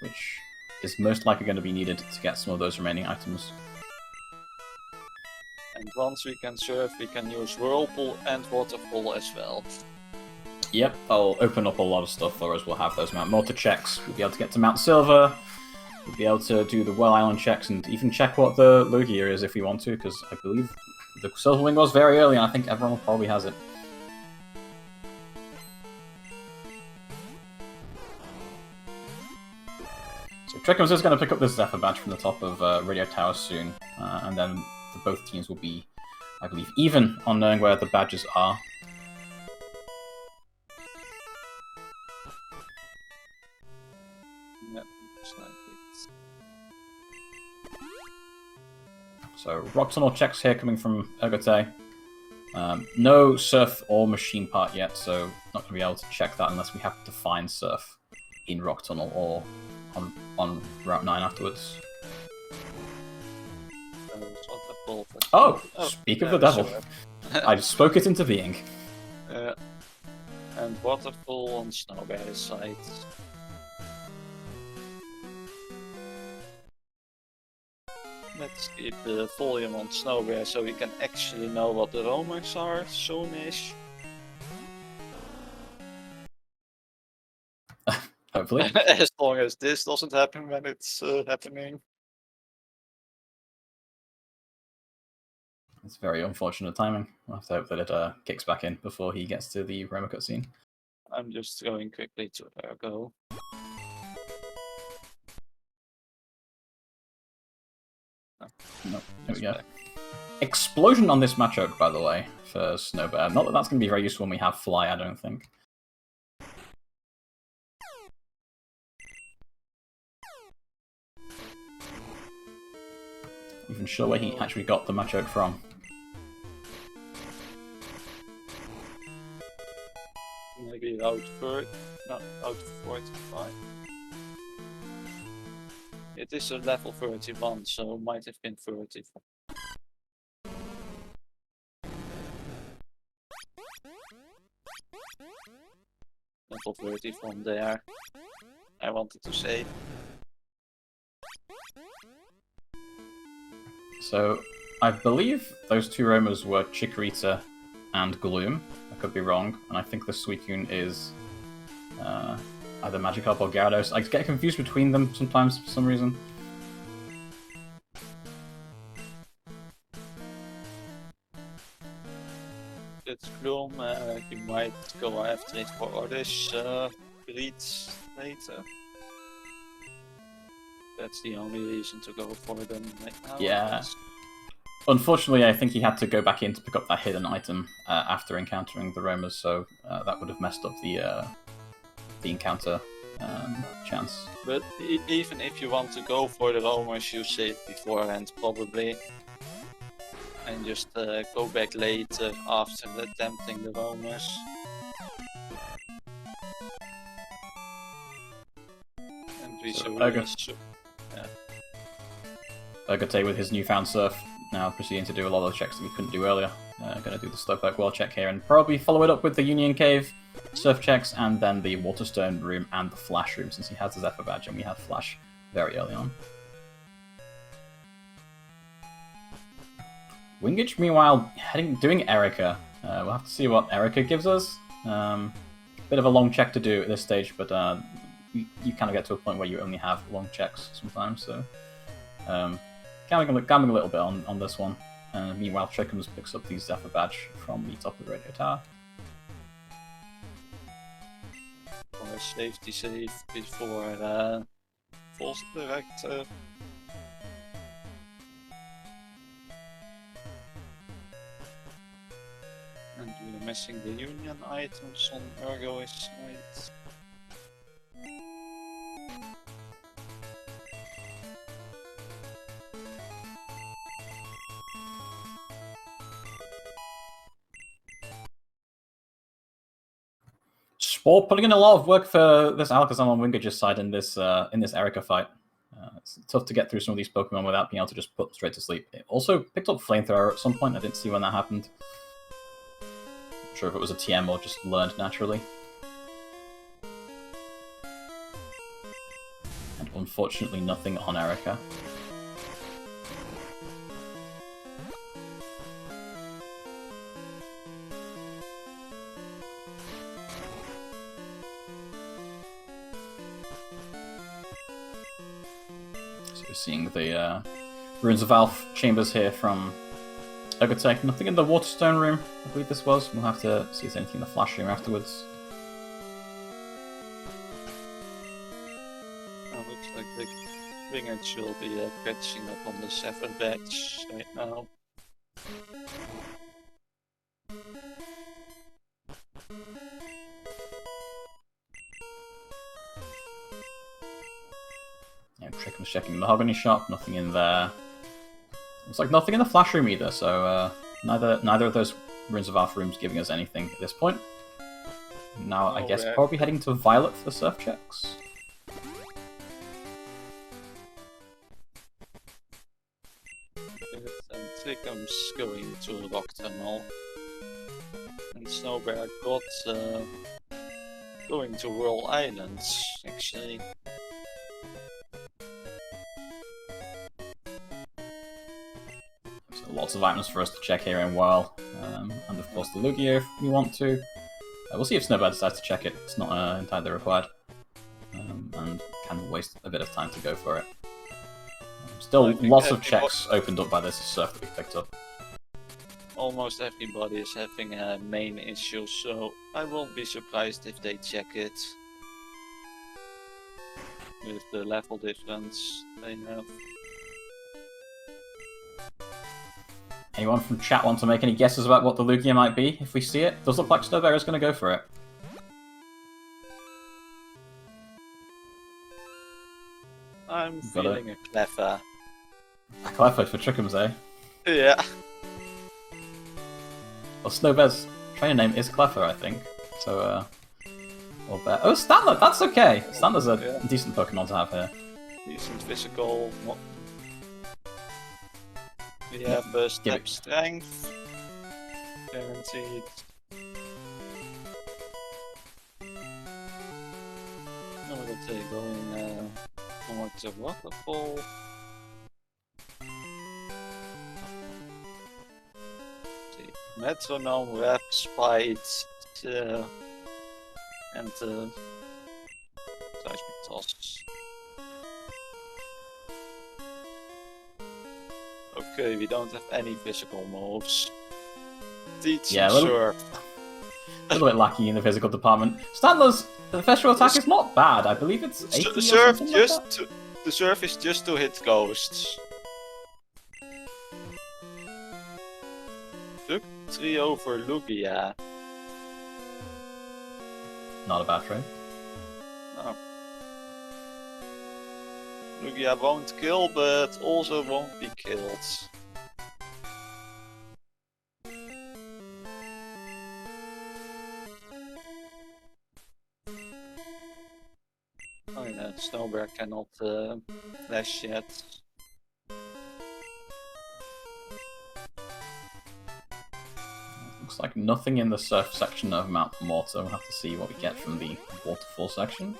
which is most likely going to be needed to get some of those remaining items. And once we can surf, we can use Whirlpool and Waterfall as well. Yep, that'll open up a lot of stuff for us. We'll have those Mount Mortar checks, we'll be able to get to Mount Silver, we'll be able to do the Well Island checks, and even check what the low gear is if we want to, because I believe the Silver Wing was very early, and I think everyone probably has it. So Trickums is going to pick up this Zephyr Badge from the top of Radio Tower soon, and then both teams will be, I believe, even on knowing where the badges are. Yep, looks like it. So Rock Tunnel checks here coming from Ergote. No Surf or Machine part yet, so not going to be able to check that unless we happen to find Surf in Rock Tunnel or on Route 9 afterwards. Oh, speak of the devil. I just spoke it into being. And Waterfall on Snowberry's side. Let's keep the volume on Snowberry so we can actually know what the roamers are soonish. Hopefully. As long as this doesn't happen when it's happening. It's very unfortunate timing. We'll have to hope that it kicks back in before he gets to the Roma cutscene. I'm just going quickly to Ergo. No, there we go. Explosion on this Machoke, by the way, for Snowbear. Not that that's going to be very useful when we have Fly, I don't think. Not even sure where he actually got the Machoke from. maybe Route 30, no, Route 45. It is a level 31, so it might have been 30. Level 30 from there, I wanted to say. So, I believe those two roamers were Chikorita and Gloom. I could be wrong, and I think the Suicune is either Magikarp or Gyarados. I get confused between them sometimes for some reason. It's Gloom, you might go after it for others breeds later. That's the only reason to go for them right now. Yeah. Unfortunately, I think he had to go back in to pick up that hidden item after encountering the roamers, so that would have messed up the encounter chance. But even if you want to go for the roamers, you save beforehand probably. And just go back later after attempting the roamers. And we So, Urgote with his newfound surf, now proceeding to do a lot of the checks that we couldn't do earlier. Going to do the Slowpoke Wall check here and probably follow it up with the Union Cave surf checks and then the Waterstone room and the Flash room since he has the Zephyr badge and we had Flash very early on. Wingage, meanwhile, doing Erica. We'll have to see what Erica gives us. Bit of a long check to do at this stage, but you kind of get to a point where you only have long checks sometimes, so... gambling a little bit on this one. Meanwhile, Trickums picks up the Zephyr badge from the top of the radio tower. For a safety save before false director. And we're missing the Union items on Ergo's side. Spore putting in a lot of work for this Alakazam on Wingage's side in this Erica fight. It's tough to get through some of these Pokemon without being able to just put them straight to sleep. It also picked up Flamethrower at some point. I didn't see when that happened. Not sure if it was a TM or just learned naturally. And unfortunately nothing on Erica. Seeing the Runes of Alph chambers here from Urgote. Nothing in the Waterstone room, I believe this was. We'll have to see if there's anything in the Flash room afterwards. Looks like the Wingage will be catching up on the 7 badge right now. Trickham's checking the Mahogany shop, nothing in there. Looks like nothing in the Flash room either, so neither of those Runes of Alpha rooms giving us anything at this point. Now, I guess probably heading to Violet for surf checks. And Trickham's going to Rock Tunnel. And Snowbear got going to Whirl Islands, actually. Lots of items for us to check here in Whirl, and of course the Lugia if we want to. We'll see if Snowbird decides to check it, it's not entirely required, and can waste a bit of time to go for it. Still lots of checks opened up by this surf that we picked up. Almost everybody is having a main issue, so I won't be surprised if they check it. With the level difference they have. Anyone from chat want to make any guesses about what the Lugia might be if we see it? Does look like Snowbear is going to go for it. I'm feeling a Cleffa. A Cleffa for Trickham's, eh? Yeah. Well, Snowbear's trainer name is Cleffa, I think. So, Or bear. Oh, Stanler, that's okay. Stanler's a Yeah. decent Pokemon to have here. Decent physical. We Yeah, have give step it. strength. Guaranteed. No, let's say going towards the waterfall. Metronome, rap, spite, and seismic toss. Okay, we don't have any physical moves. Teach Yeah, and surf. A little bit lacking in the physical department. Stanler's special attack is not bad. I believe it's 80 or Surf something just like that. to, the surf is just to hit ghosts. Look, 3 for Lugia. Not a bad trade. No. Lugia won't kill, but also won't be killed. Oh yeah, Snowbear cannot flash yet. Looks like nothing in the surf section of Mount Morto. We'll have to see what we get from the waterfall section.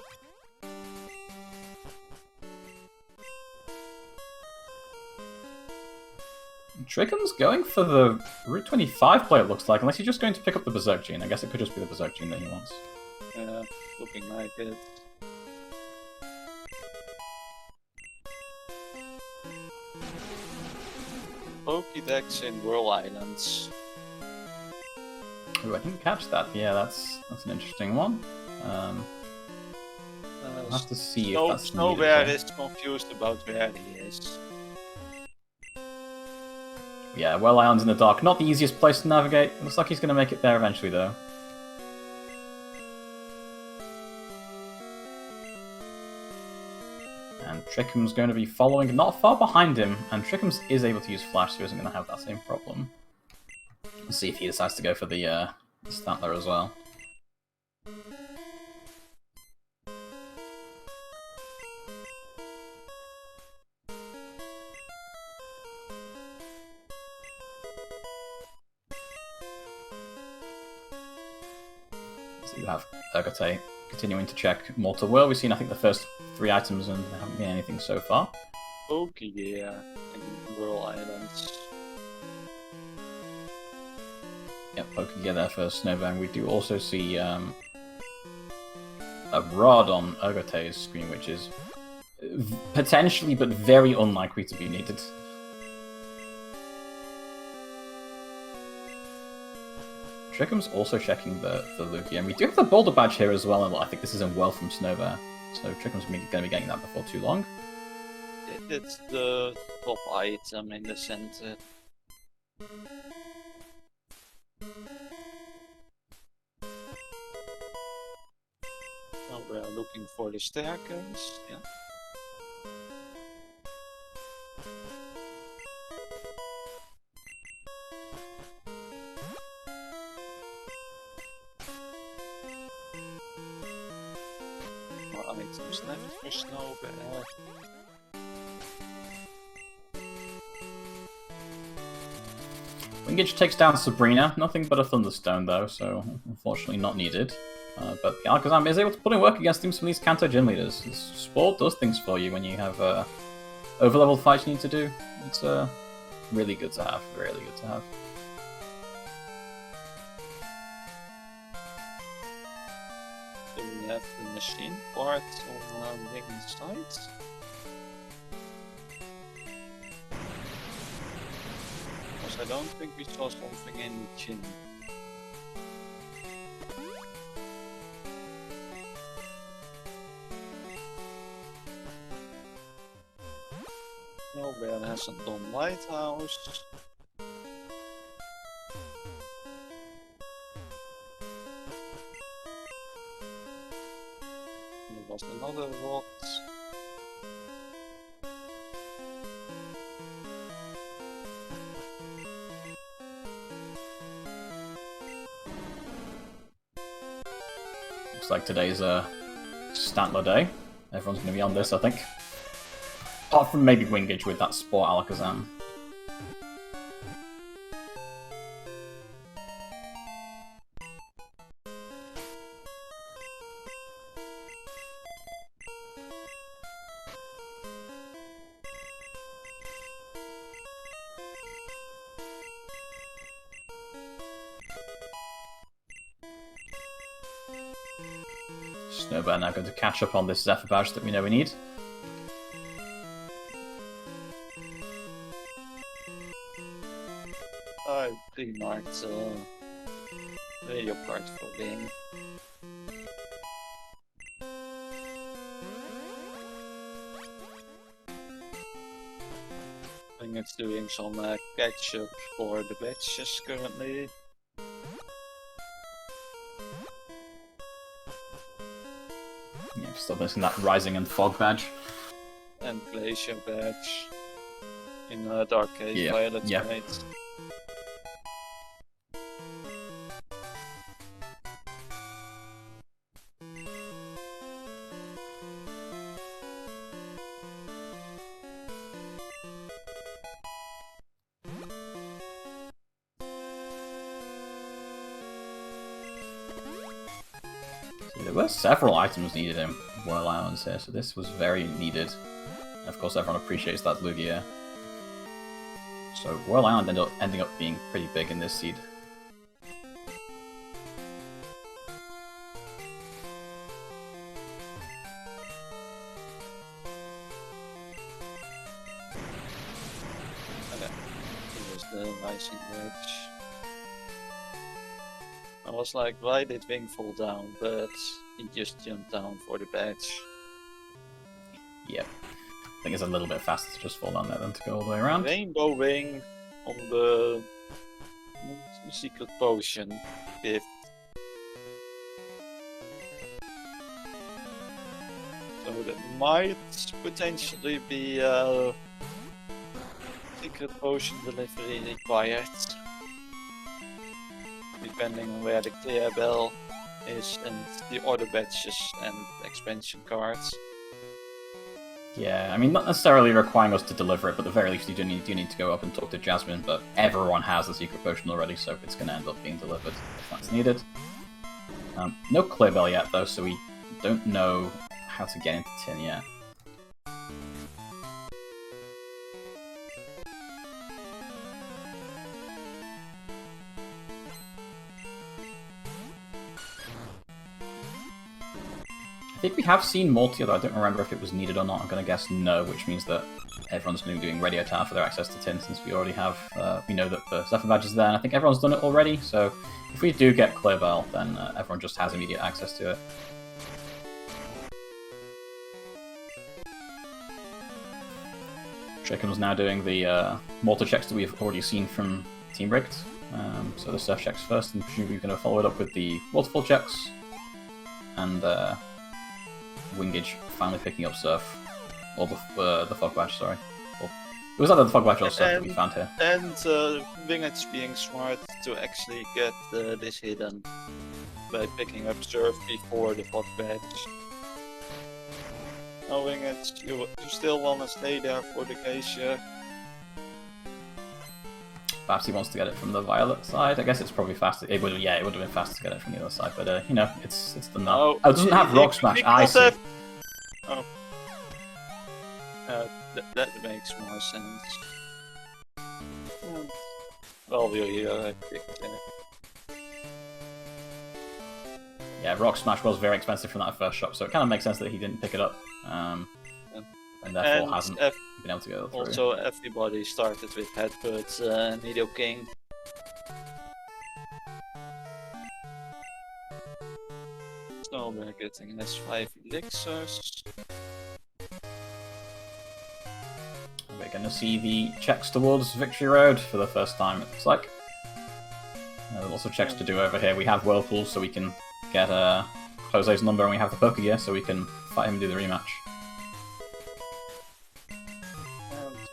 Trickham's going for the Route 25 play, it looks like, unless he's just going to pick up the Berserk Gene. I guess it could just be the Berserk Gene that he wants. Yeah, looking like it. Pokédex in Whirl Islands. Ooh, I didn't catch that. Yeah, that's an interesting one. I'll have to see if that's needed Snowbear as is confused about where he is. Yeah, Well Island's in the dark. Not the easiest place to navigate. Looks like he's going to make it there eventually, though. And Trickham's going to be following not far behind him, and Trickham's is able to use Flash, so he isn't going to have that same problem. Let's see if he decides to go for the Stantler as well. So you have Urgote continuing to check Mortal World. We've seen, I think, the first 3 items and there haven't been anything so far. Pokégear in Whirl Islands. Yep, Pokégear there for Snowbang. We do also see a rod on Urgote's screen, which is potentially but very unlikely to be needed. Trickham's also checking the Lugia, and we do have the Boulder Badge here as well, and I think this is in well from Snowbear, so Trickham's going to be getting that before too long. It's the top item in the center. Now we're looking for the staircase. Yeah. More items left for Snowbear. Wingage takes down Sabrina, nothing but a Thunderstone though, so unfortunately not needed. But the Alakazam is able to put in work against him some of these Kanto gym leaders. This Sport does things for you when you have overleveled fights you need to do. It's really good to have, really good to have. So we have the machine part on Wing's side. Because I don't think we saw something in the gym. Snowbear hasn't done Lighthouse. There was another rot. Looks like today's Stantler day. Everyone's going to be on this, I think. Apart from maybe Wingage with that Sport Alakazam. Snowbear now going to catch up on this Zephyr badge that we know we need. I pretty much radio part for being. I think it's doing some catch up for the batches currently. Yeah, still missing that Rising and Fog badge. And Glacier badge in Dark Age Violet Knight. There were several items needed in Whirl Islands here, so this was very needed. And of course, everyone appreciates that Lugia. So Whirl Island ending up being pretty big in this seed. Okay, it was the Rising badge. I was like, why did Wing fall down? But he just jumped down for the badge. Yep. I think it's a little bit faster to just fall down there than to go all the way around. Rainbow Wing on the secret potion gift. So that might potentially be secret potion delivery required. Depending on where the clear bell is and the order batches and expansion cards. Yeah, I mean, not necessarily requiring us to deliver it, but at the very least you do need to go up and talk to Jasmine, but everyone has the secret potion already, so it's going to end up being delivered if that's needed. No clear bell yet, though, so we don't know how to get into Tin yet. I think we have seen multi, although I don't remember if it was needed or not. I'm going to guess no, which means that everyone's going to be doing Radio Tower for their access to Tin, since we already have, we know that the Zephyr badge is there, and I think everyone's done it already, so if we do get Clear Bell, then everyone just has immediate access to it. Chicken's now doing the mortar checks that we've already seen from Team Rigged. So the surf checks first, and presumably we're going to follow it up with the waterfall checks, and Wingage finally picking up surf, or the fog badge, sorry. Well, it was either the fog badge or surf that we found here. And Wingage being smart to actually get this hidden by picking up surf before the fog badge. Now Wingage, you still want to stay there for the glacier. Perhaps he wants to get it from the violet side. I guess it's probably faster. It would have been faster to get it from the other side, but you know, it's the nut. Oh, it doesn't have Rock Smash. I see. Oh, that makes more sense. Well, we're here. I think. Yeah, Rock Smash was very expensive from that first shop, so it kind of makes sense that he didn't pick it up, and therefore hasn't been able to go through. Also, everybody started with Headbutt, Nidoking. So we're getting S5 elixirs. We're going to see the checks towards Victory Road for the first time, it looks like. Lots of checks to do over here. We have Whirlpool, so we can get Jose's number, and we have the Pokegear, so we can fight him and do the rematch.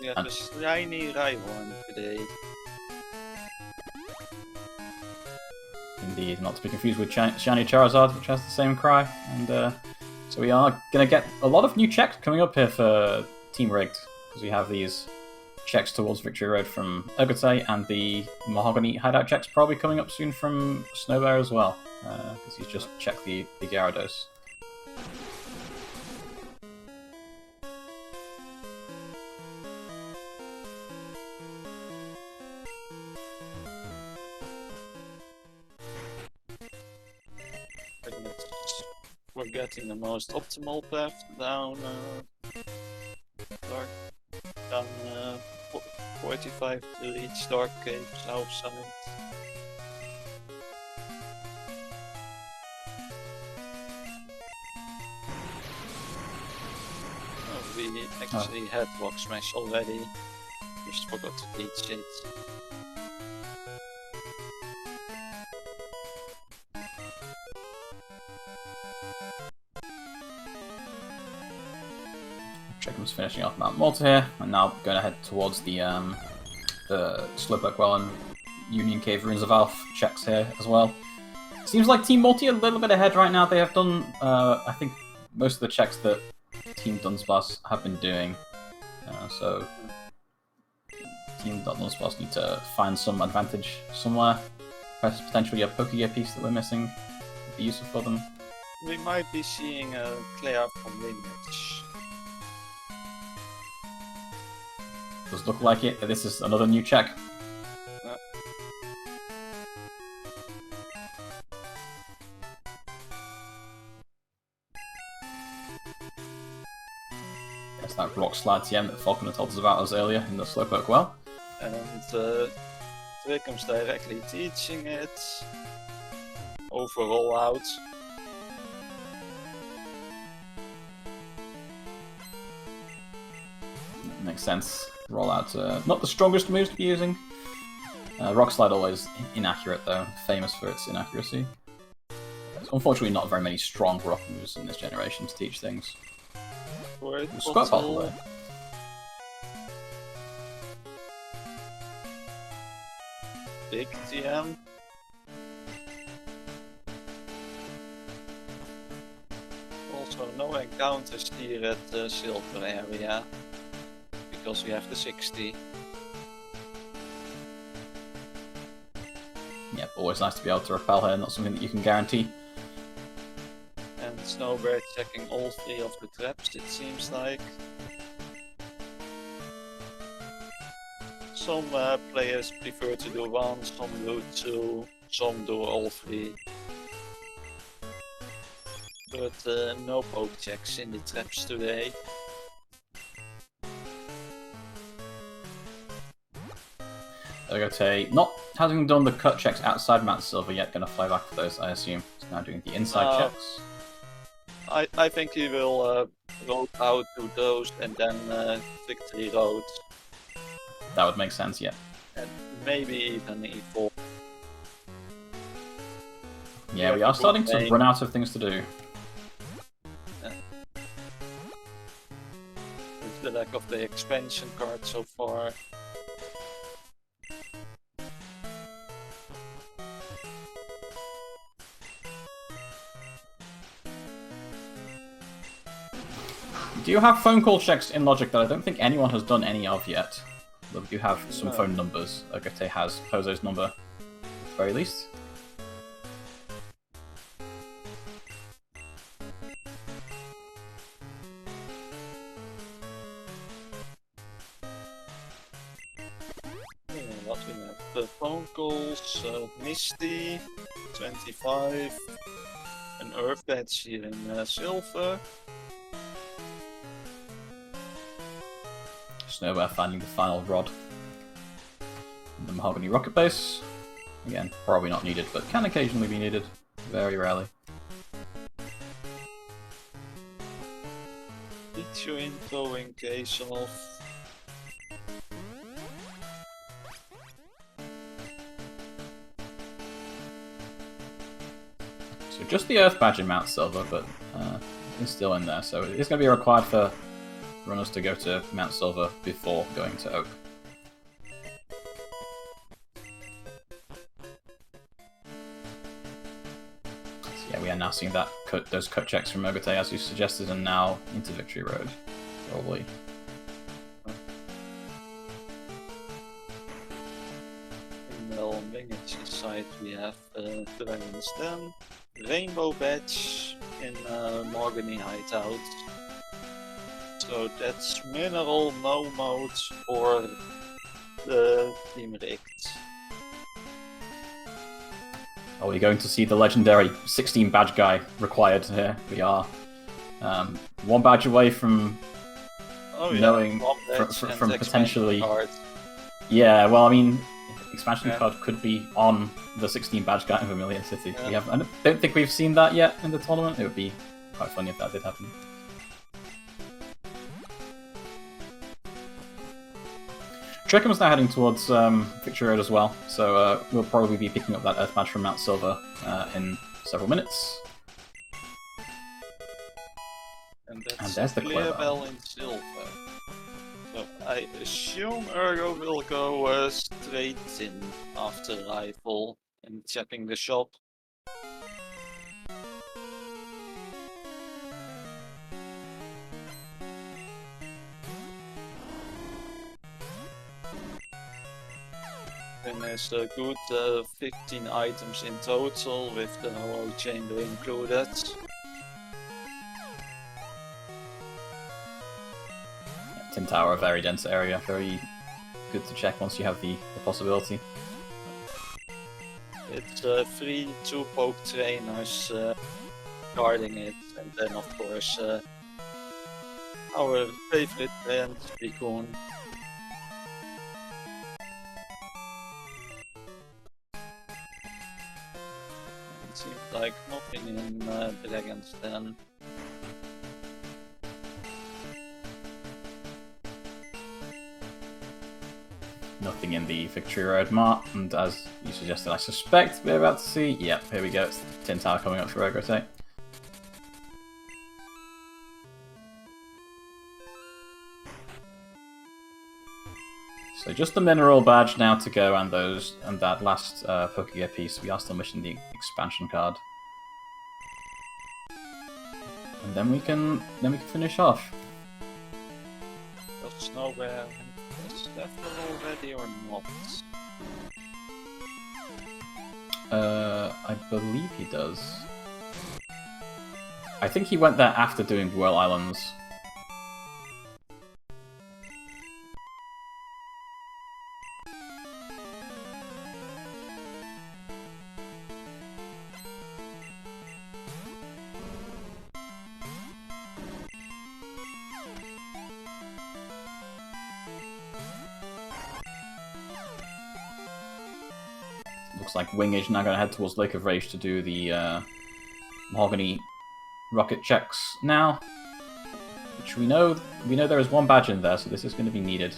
We have a shiny Rhyhorn today. Indeed, not to be confused with Shiny Charizard, which has the same cry. And so we are going to get a lot of new checks coming up here for Team Rigged, because we have these checks towards Victory Road from Urgote, and the Mahogany hideout checks probably coming up soon from Snowbear as well, because he's just checked the Gyarados. We're getting the most optimal path down down 45 to reach Dark Cave south side. Oh, we actually had Rock Smash already, just forgot to teach it. Chicken's finishing off Mount Malta here, and now going to head towards the Slowpoke Well and Union Cave Ruins of Alph checks here as well. Seems like Team Multi a little bit ahead right now. They have done, I think, most of the checks that Team Done-sparce have been doing. So Team Done-sparce need to find some advantage somewhere. Perhaps potentially a Pokegear piece that we're missing would be useful for them. We might be seeing a Claire from Lineage. Does look like it. This is another new check. That's that Rock Slide TM that Falcon had told us about us earlier in the Slowpoke Well. And Trickham's directly teaching it. Overall out. Makes sense. Rollout, not the strongest moves to be using. Rock Slide always inaccurate though, famous for its inaccuracy. There's unfortunately not very many strong rock moves in this generation to teach things. Squirt Bottle though. Big TM. Also no encounters here at the Silver area. Because we have the 60. Yep, always nice to be able to repel here, not something that you can guarantee. And Snowbear checking all 3 of the traps, it seems like. Some players prefer to do 1, some do 2, some do all 3. But no poke checks in the traps today. Urgote, not having done the cut checks outside Mount Silver yet, going to fly back for those, I assume. He's now doing the inside checks. I think he will road out to those and then Victory Road. That would make sense, yeah. And maybe even E4. Yeah, we are starting to run out of things to do. With the lack of the expansion card so far. We do have phone call checks in Logic that I don't think anyone has done any of yet. But we do have some phone numbers. Urgote has Pozo's number, at the very least. What we have? The phone calls, Misty, 25, an Earth Badge here in Silver. Snowbear finding the final rod. The Mahogany Rocket Base. Again, probably not needed, but can occasionally be needed. Very rarely. Feature info in case of... So just the Earth Badge in Mount Silver, but it's still in there, so it's going to be required for runners to go to Mount Silver before going to Oak. Yeah, we are now seeing that those cut checks from Ogote as you suggested, and now into Victory Road, probably. On Winger's side we have Dragon's Den, Rainbow Badge in Morgany Hideout. So that's mineral no mode for the Team Richt. Are we going to see the legendary 16 badge guy required here? We are. One badge away from knowing from potentially. Yeah, well, I mean, expansion card could be on the 16 badge guy in Vermilion City. Yeah. I don't think we've seen that yet in the tournament. It would be quite funny if that did happen. Trickham's now heading towards Victory Road as well, so we'll probably be picking up that Earth Badge from Mount Silver in several minutes. And there's the clear Clearbell. bell in silver. So I assume Ergo will go straight in after arrival and checking the shop. And there's a good 15 items in total with the hollow chamber included. Tin Tower, a very dense area, very good to check once you have the possibility. It's 3 2-poke trainers guarding it, and then of course our favorite brand, Raccoon. It seems like nothing in Dragon's Den. Nothing in the Victory Road mart, and as you suggested, I suspect we're about to see. Yep, here we go. It's Tin Tower coming up for Ogote. So just the mineral badge now to go, and that last Pokegear piece. We are still missing the expansion card, and then we can finish off. Does nowhere is Stefan already or not? I believe he does. I think he went there after doing Whirl Islands. Looks like Wingage now going to head towards Lake of Rage to do the Mahogany rocket checks now, which we know there is one badge in there, so this is going to be needed.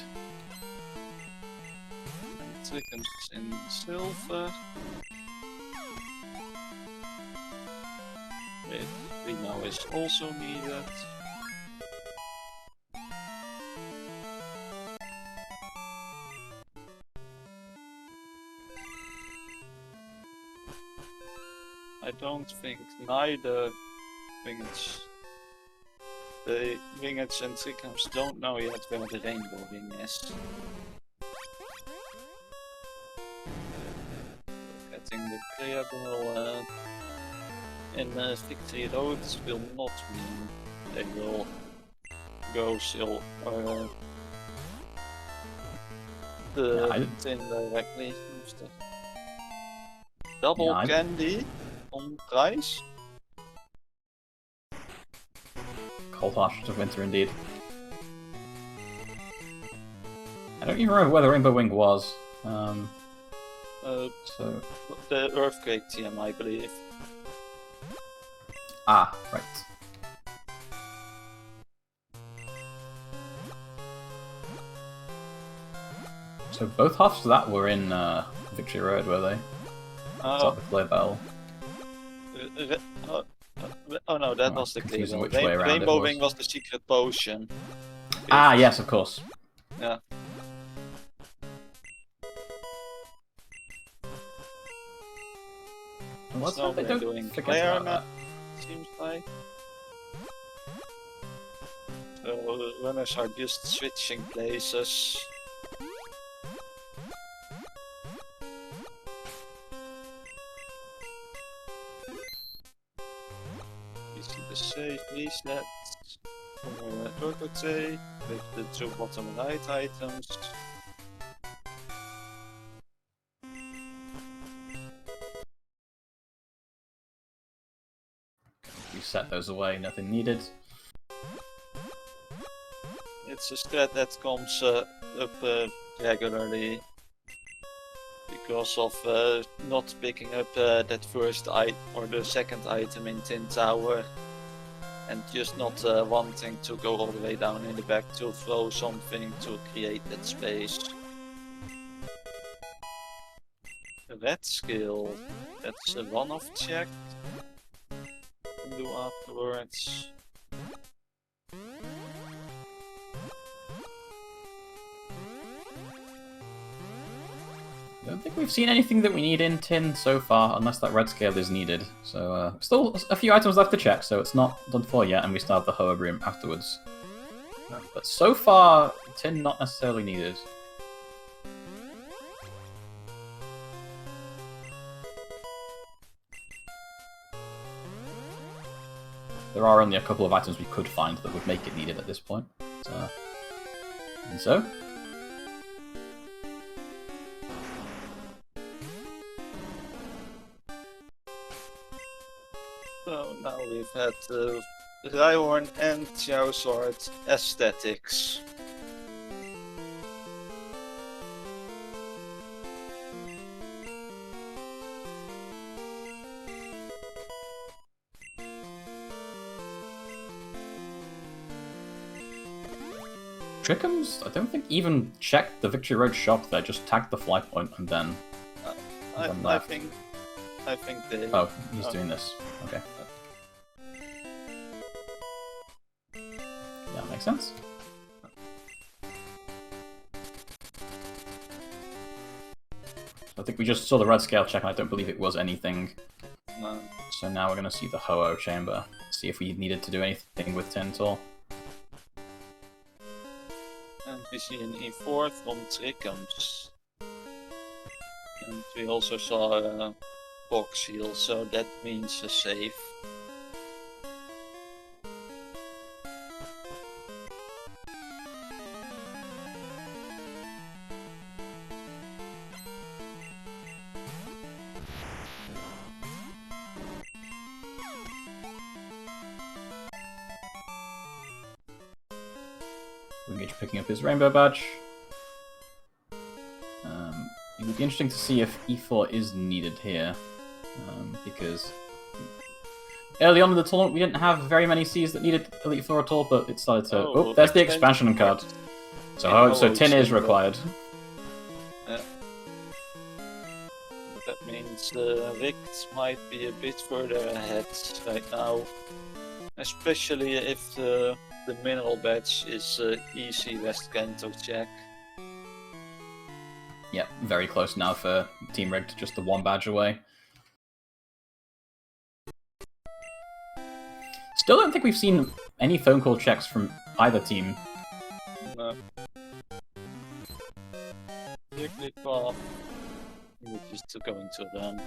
Trickham's in silver. With Reno is also needed. I don't think neither Wingage. The Wingage and Trickhams don't know yet where the Rainbow Wing is. Getting the clear ball in Victory Road will not mean they will go still the tin directly. Double candy on price. Cold Harsh of Winter indeed. I don't even remember where the Rainbow Wing was. So the Earthquake TM, I believe. Ah, right. So both halves of that were in Victory Road, were they? It's the Clear Bell. Oh no, that was the Clear Bell. Which way around Rainbow Wing was the secret potion. Ah, yes, of course. Yeah. Let's now hope they we're don't doing forget player about map, that. seems like. So the runners are just switching places. You see the save reset. Rotate with the two bottom right items. You set those away, nothing needed. It's a strat that comes up regularly because of not picking up that first item or the second item in Tin Tower, and just not wanting to go all the way down in the back to throw something to create that space. Red skill, that's a one-off check. Do afterwards. I don't think we've seen anything that we need in tin so far, unless that red scale is needed. So, still a few items left to check, so it's not done for yet, and we still have the Hoa Brim afterwards. But so far, tin not necessarily needed. There are only a couple of items we could find that would make it needed at this point. And so? So now we've had Rhyhorn and Charizard aesthetics. Trickums, I don't think even checked the Victory Road shop there, just tagged the fly point and then left. I think they... Oh, he's doing this. Okay. That makes sense. I think we just saw the red scale check, and I don't believe it was anything. No. So now we're going to see the Ho-Oh chamber, see if we needed to do anything with tin at all. And we see an E4 from Trickums. And we also saw a box heal, so that means a save. Engage picking up his rainbow badge. It would be interesting to see if E4 is needed here, because early on in the tournament we didn't have very many Cs that needed Elite 4 at all, but it started to... Oh, there's the expansion card. So tin is required. Yeah. That means Richt might be a bit further ahead right now, especially if the mineral badge is easy West Kanto check. Yeah, very close now for Team Rigged, just the one badge away. Still don't think we've seen any phone call checks from either team. No. Jigglypuff, we're just going to them.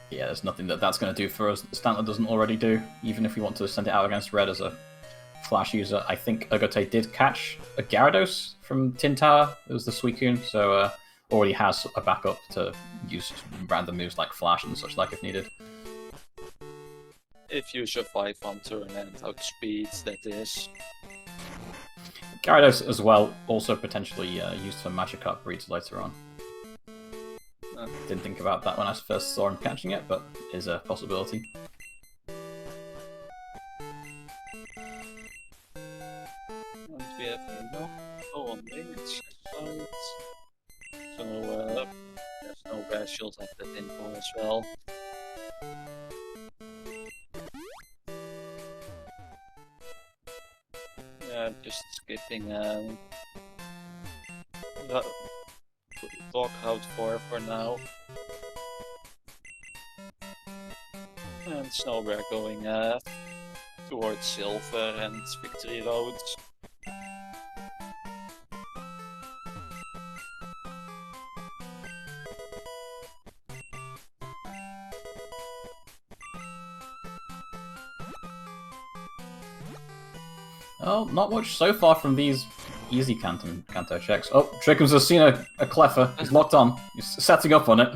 Yeah, there's nothing that's going to do for us that Stantler doesn't already do, even if we want to send it out against Red as a Flash user. I think Ogote did catch a Gyarados from Tin Tower. It was the Suicune, so already has a backup to use random moves like Flash and such like if needed. If you survive on turn and outspeed, that is. Gyarados as well, also potentially used for Magikarp breeds later on. Didn't think about that when I first saw him catching it, but is a possibility. And we have no on damage side. So there's no bear shield at that info as well. Yeah, just skipping dog out for now. And Snowbear going towards Silver and Victory Road. Oh, not much so far from these easy Kanto checks. Oh, Trickham's has seen a Cleffer. He's locked on. He's setting up on it.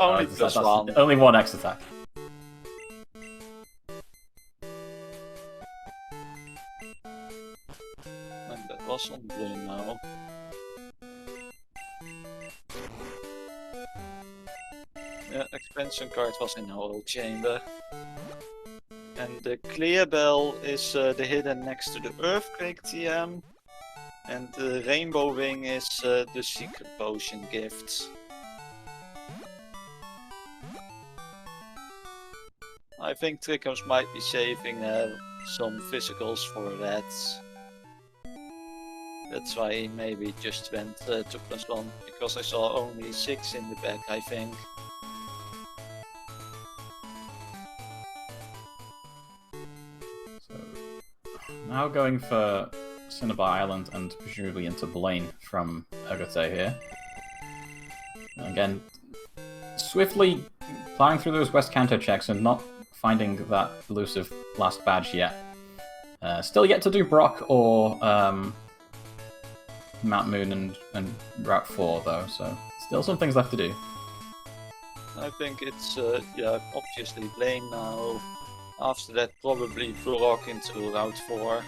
Only plus one. Only one X attack. And that was on blue now. Yeah, expansion card was in Hollow Chamber. And the Clear Bell is the hidden next to the Earthquake TM. And the Rainbow Wing is the Secret Potion gift. I think Trickums might be saving some physicals for that. That's why he maybe just went to +1, because I saw only 6 in the back, I think. So, now going for Cinnabar Island and presumably into Blaine from Ergote here. And again, swiftly plowing through those West Kanto checks and not finding that elusive last badge yet. Still yet to do Brock or Mount Moon and Route 4 though, so still some things left to do. I think it's, yeah, obviously Blaine now. After that, probably Brock into Route 4.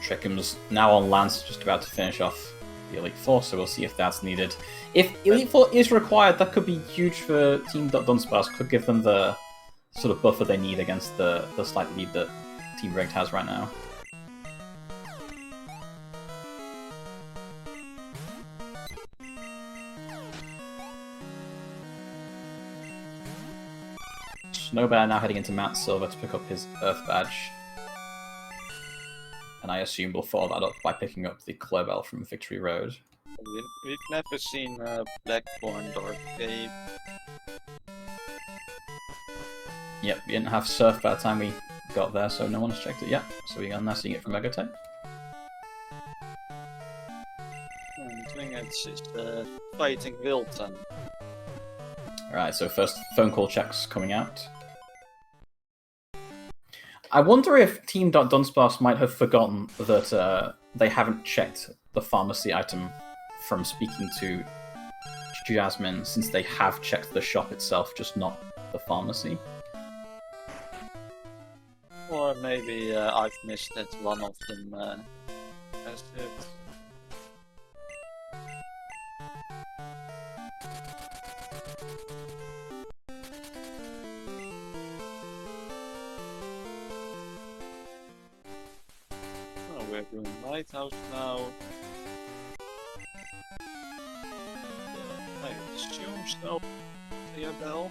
Trickham's now on Lance, just about to finish off the Elite Four, so we'll see if that's needed. If Elite Four is required, that could be huge for Team Done-sparce. Could give them the sort of buffer they need against the slight lead that Team Rigged has right now. Snowbear now heading into Mount Silver to pick up his Earth Badge. And I assume we'll follow that up by picking up the Clearbell from Victory Road. We've never seen Blackthorn Dark Cave. Yep, we didn't have Surf by the time we got there, so no one has checked it yet. So we are now seeing it from Ergote. And Twingheads is fighting Wilton. Alright, so first phone call checks coming out. I wonder if Team Done-sparce might have forgotten that they haven't checked the pharmacy item from speaking to Jasmine, since they have checked the shop itself, just not the pharmacy. Or maybe I've missed that one of them has it. We're doing Lighthouse now. I assume Snow Bell.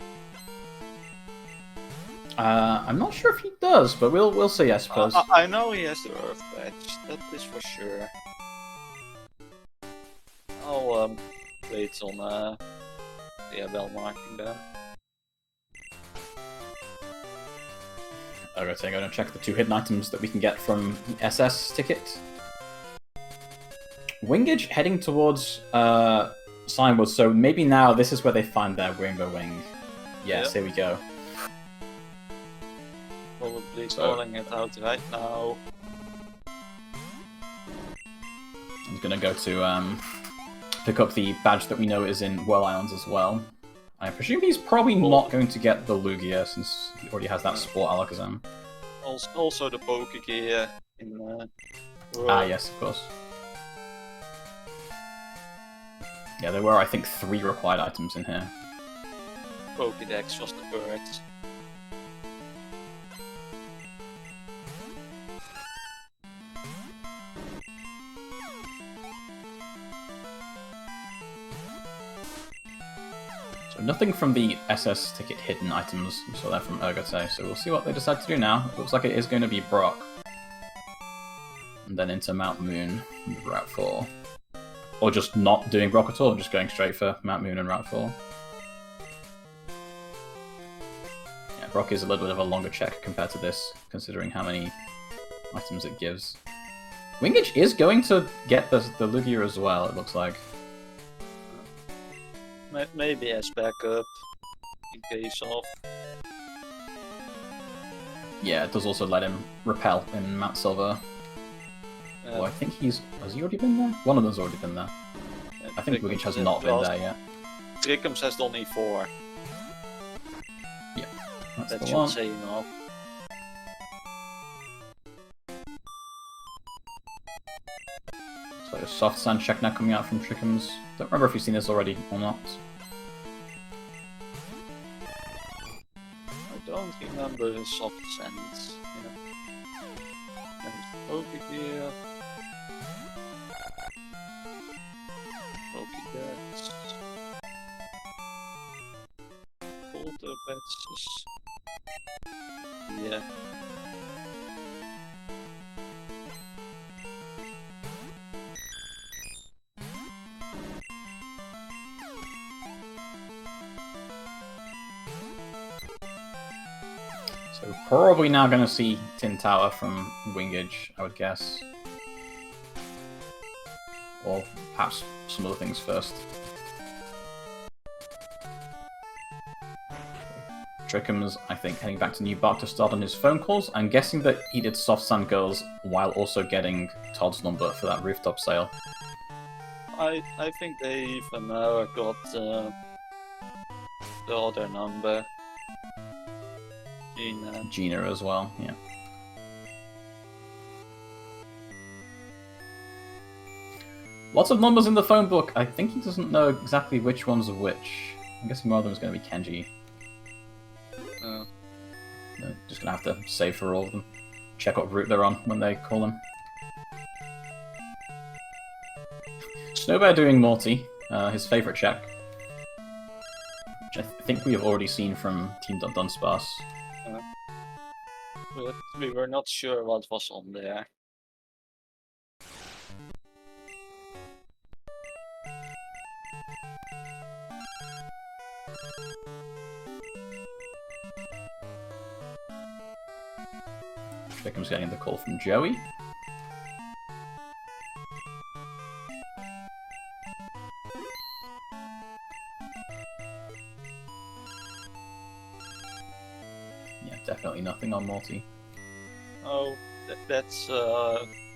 I'm not sure if he does, but we'll see, I suppose. I know he has the Earth Badge, that is for sure. I'll wait on Bell marking them. I'm going to check the 2 hidden items that we can get from the SS ticket. Wingage heading towards Signwood, so maybe now this is where they find their Rainbow Wing. Yes, Here we go. Probably calling it out right now. I'm going to go to pick up the badge that we know is in Whirl Islands as well. I presume he's probably not going to get the Lugia, since he already has that Sport Alakazam. Also the Pokegear in yes, of course. Yeah, there were, I think, 3 required items in here. Pokédex was the birds. So nothing from the SS ticket hidden items. We saw that from Ergote, so we'll see what they decide to do now. It looks like it is going to be Brock. and then into Mount Moon with Route 4. Or just not doing Brock at all, just going straight for Mount Moon and Route 4. Yeah, Brock is a little bit of a longer check compared to this, considering how many items it gives. Wingage is going to get the Lugia as well, it looks like. Maybe as backup, in case of. Yeah, it does also let him repel in Mount Silver. Oh, I think has he already been there? One of them's already been there. I think Wingage has not been there yet. Trickums has only 4. Yeah, that's that the should one. say enough. So a soft sand check now coming out from Trickums. Don't remember if you've seen this already or not. I don't remember the soft sands. Yeah. Over here. Pokédex. Polter patches. Yeah. So probably now going to see Tin Tower from Wingage, I would guess. Or perhaps some other things first. Trickums, I think, heading back to New Bark to start on his phone calls. I'm guessing that he did Soft Sand Girls while also getting Todd's number for that rooftop sale. I think they even got the other number. Gina as well, yeah. Lots of numbers in the phone book. I think he doesn't know exactly which ones are which. I'm guessing one of them is going to be Kenji. Just going to have to save for all of them. Check what route they're on when they call them. Snowbear doing Morty, his favourite check. Which I think we have already seen from Team Done-sparce. But we were not sure what was on there. Trickums getting the call from Joey. Yeah, definitely nothing on Morty. Oh, that's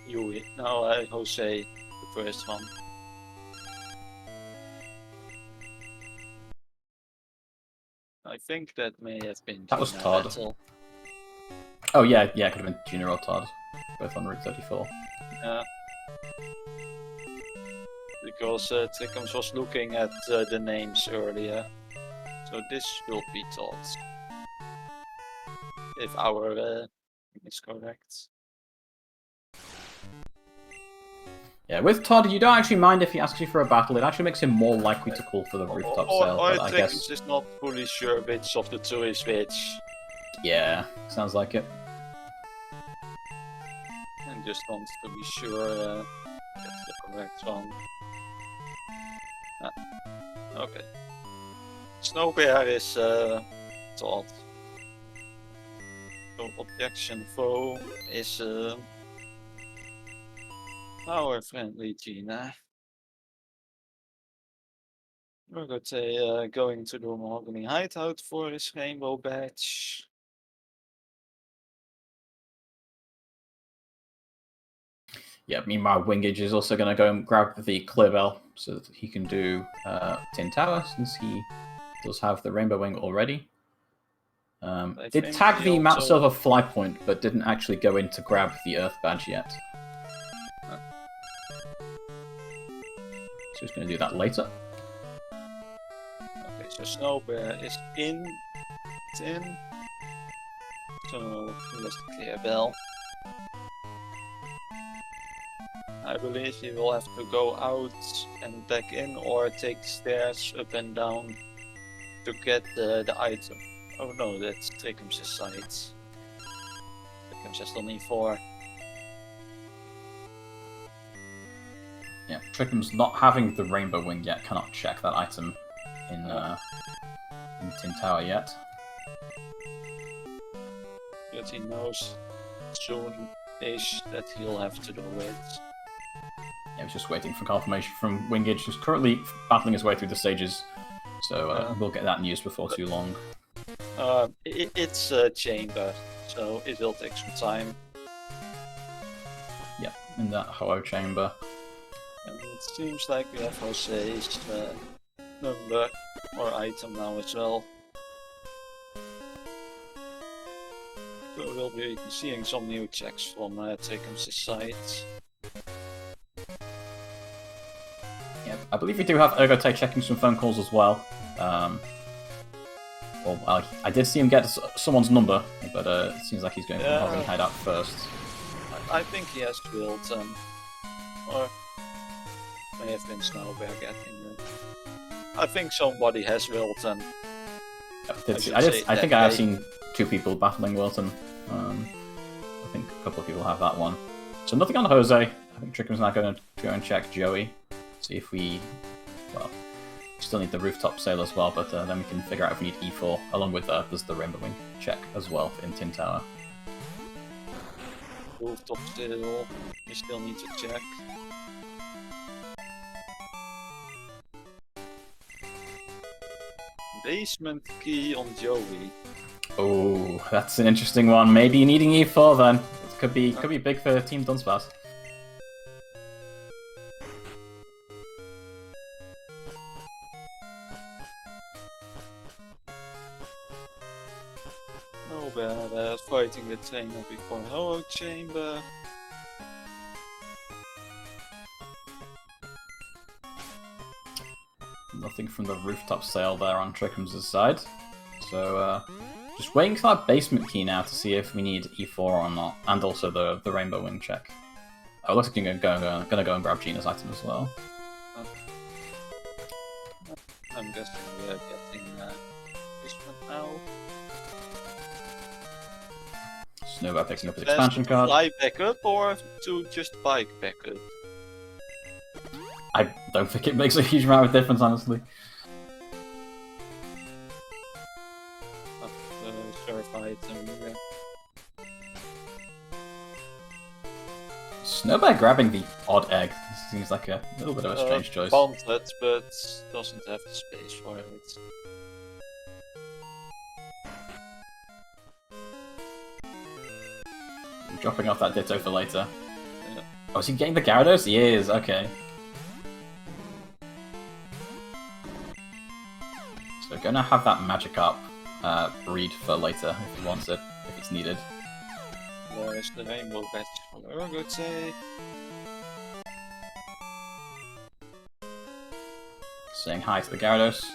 Yui. No, Jose, the first one. I think that may have been. That was Gina Todd. Battle. Oh yeah, it could have been Junior or Todd, both on Route 34. Yeah. Because Trickums was looking at the names earlier. So this will be Todd. If our is correct. Yeah, with Todd, you don't actually mind if he asks you for a battle. It actually makes him more likely to call for the rooftop sale. Or But I guess is not fully sure which of the two is which. Yeah, sounds like it. And just wants to be sure that's the correct one. Okay. Snowbear is Todd. So objection foe is our friendly Gina. We're going to the Mahogany Hideout for his rainbow badge. Yeah, meanwhile, Wingage is also going to go and grab the Clear Bell so that he can do Tin Tower, since he does have the Rainbow Wing already. Did tag the Mount Silver fly point, but didn't actually go in to grab the Earth badge yet. So he's going to do that later. Okay, so Snowbear is in Tin. So let's Clear Bell. I believe he will have to go out and back in, or take stairs up and down to get the item. Oh no, that's Trickums' side. Trickums has only 4. Yeah, Trickham's not having the rainbow wing yet, cannot check that item in Tin Tower yet. But he knows soon-ish that he'll have to do it. Yeah, he's just waiting for confirmation from Wingage, who's currently battling his way through the stages. So we'll get that news before too long. It's a chamber, so it will take some time. Yeah, in that Ho-Oh chamber. And it seems like we have Jose's number or item now as well. So we'll be seeing some new checks from Trickham's side. Yeah, I believe we do have Ergotech checking some phone calls as well. Well, I did see him get someone's number, but it seems like he's going for the Hovering Hideout first. I think he has Wilton. Or may have been Snowbear getting them. I think somebody has Wilton. I think I have seen 2 people battling Wilton. I think a couple of people have that one. So nothing on Jose. I think Trickham's now going to go and check Joey. See if we... Well, we still need the rooftop sail as well, but then we can figure out if we need E4, along with there's the Rainbow Wing check as well in Tin Tower. Rooftop sail, we still need to check. Basement key on Joey. Oh, that's an interesting one. Maybe needing E4 then. It could be big for Team Done-sparce. No bad fighting the trainer before Ho-Oh chamber. Nothing from the rooftop sail there on Trickham's side. So, just waiting for that basement key now to see if we need E4 or not, and also the Rainbow Wing check. Oh, it looks like you're gonna go and grab Gina's item as well. I'm guessing we are getting basement now. Snowbear picking up his expansion card. Fly back up or to just bike back up? I don't think it makes a huge amount of difference, honestly. Surf item. Snowbear grabbing the odd egg. This seems like a little bit of a strange choice. Bondlet, but doesn't have the space for it. Dropping off that Ditto for later. Yeah. Oh, is he getting the Gyarados? He is, okay. So we're gonna have that Magikarp breed for later if he wants it, if it's needed. Where is the rainbow badge from Ergotech? Saying hi to the Gyarados.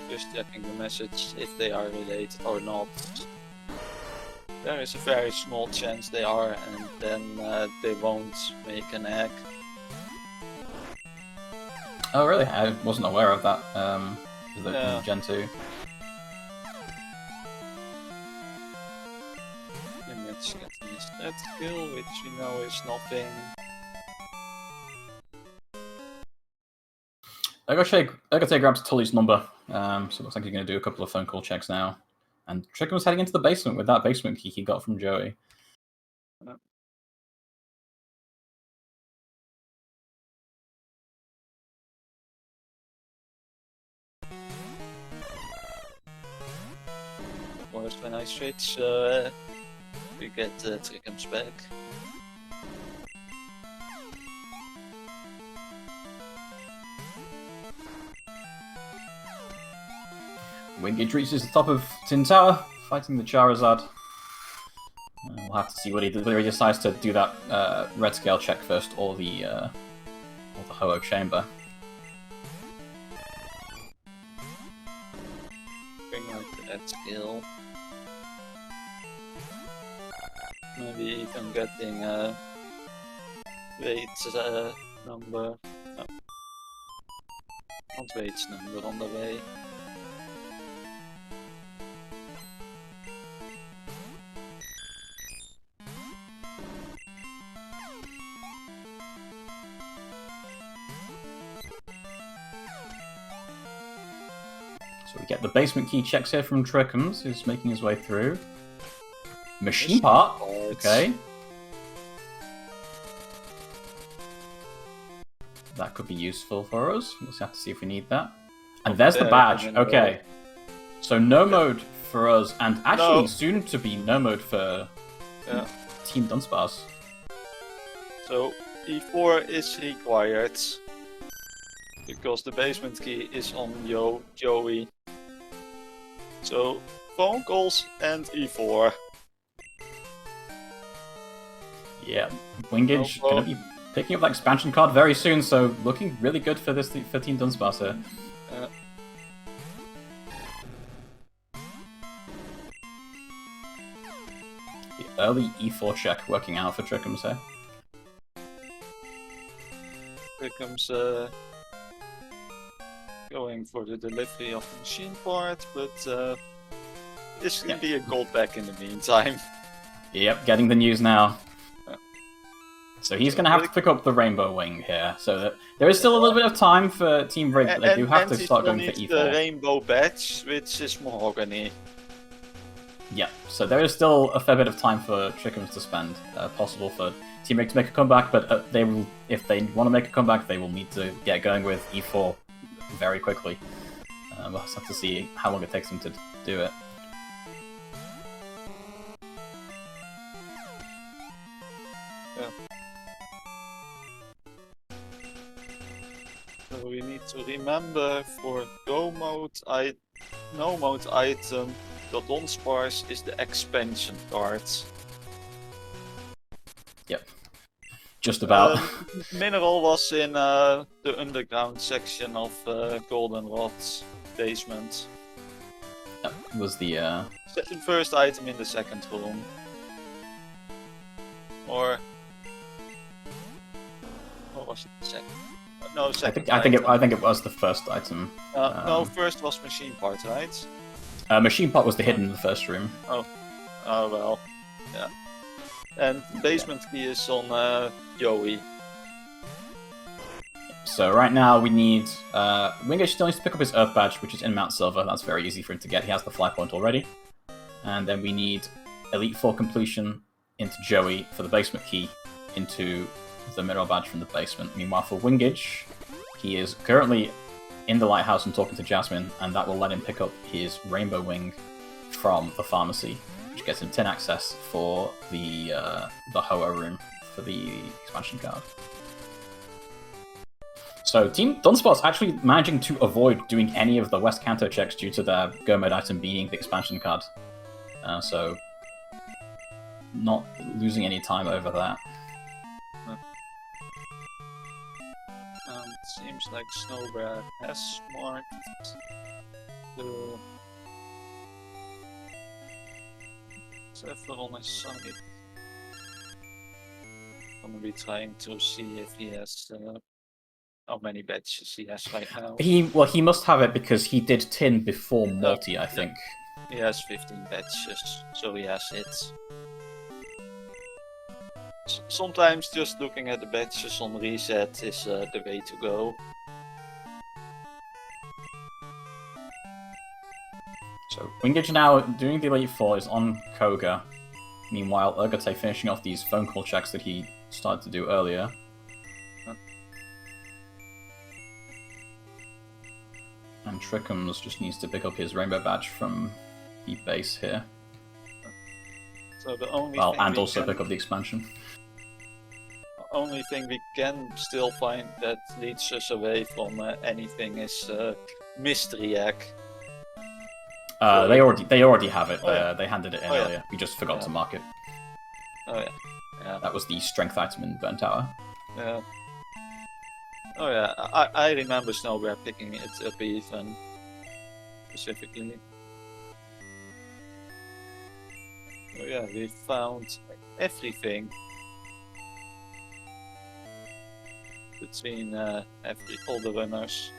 Just checking the message if they are related or not. There is a very small chance they are, and then they won't make an egg. Oh really? I wasn't aware of that. Is that Yeah. in Gen 2? Image getting his stat skill, which we know is nothing. Ergotech grabs Tully's number, so it looks like he's going to do a couple of phone call checks now. And Trickham's was heading into the basement with that basement key he got from Joey. Of course, when I switch, we get Trickham's back. Wingage reaches the top of Tin Tower, fighting the Charizard. We'll have to see what he does, whether he decides to do that red scale check first, or the Ho-Oh chamber. Bring out that skill. Maybe even getting Wade's number. No. Not Wade's number on the way. So we get the basement key checks here from Trickums, who's making his way through. Machine part. Okay. That could be useful for us. We'll just have to see if we need that. And there's the badge. Okay. So no mode for us, and actually soon to be no mode for Team Done-sparce. So E4 is required because the basement key is on Joey. So phone calls and E4. Yeah, Wingage gonna be picking up that expansion card very soon, so looking really good for this for Team Done-sparce here. The early E4 check working out for Trickums here. Trickums going for the delivery of the machine part, but this can be a gold back in the meantime. Yep, getting the news now. So he's going to have to pick up the Rainbow Wing here. So that there is still a little bit of time for Team Rig, but they do have to start going for E4. The Rainbow Badge, which is Mahogany. Yeah, so there is still a fair bit of time for Trickums to spend. Possible for Team Rig to make a comeback, but they will, if they want to make a comeback, they will need to get going with E4 very quickly. We'll just have to see how long it takes them to do it. So we need to remember for no mode item, the Done-sparce is the expansion card. Yep. Just about. Mineral was in the underground section of Goldenrod's basement. That was the first item in the second room. Or what was it? Second? No, second. I think it was the first item. No, first was machine part, right? Machine part was the hidden in the first room. Oh well, yeah. And basement key is on Joey. So right now we need Wingage still needs to pick up his Earth badge, which is in Mount Silver. That's very easy for him to get. He has the fly point already. And then we need Elite 4 completion into Joey for the basement key into the mineral badge from the basement. Meanwhile, for Wingage, he is currently in the lighthouse and talking to Jasmine, and that will let him pick up his Rainbow Wing from the pharmacy, which gets him 10 access for the Hoa room for the expansion card. So Team Done-sparce actually managing to avoid doing any of the West Kanto checks due to their go mode item being the expansion card. So not losing any time over that. Seems like Snowbear has marked the Zephyr on his side. I'm gonna be trying to see if he has how many badges he has right now. He must have it because he did tin before Multi, I think. He has 15 badges, so he has it. Sometimes just looking at the badges on reset is the way to go. So Wingage now doing the Elite 4 is on Koga. Meanwhile, Urgate finishing off these phone call checks that he started to do earlier. And Trickums just needs to pick up his Rainbow Badge from the base here. So the only and also pick up the expansion. Only thing we can still find that leads us away from anything is Mystery Egg. They already have it. They handed it in earlier. We just forgot to mark it. Oh yeah. That was the strength item in Burn Tower. Yeah. Oh yeah, I remember Snowbear picking it up even specifically. Oh yeah, we found everything between all the runners.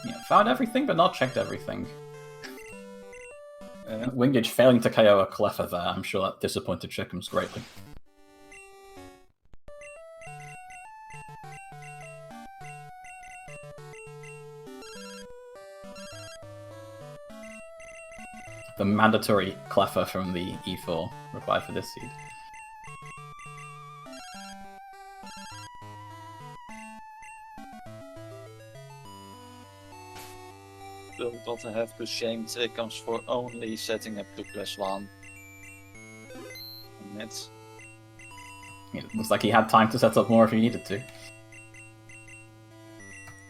Yeah, found everything, but not checked everything. Wingage failing to KO a Cleffer there, I'm sure that disappointed Chickums greatly. The mandatory Cleffer from the E4 required for this seed. Will not have to shame Chickums for only setting up to +1. And it's... It looks like he had time to set up more if he needed to.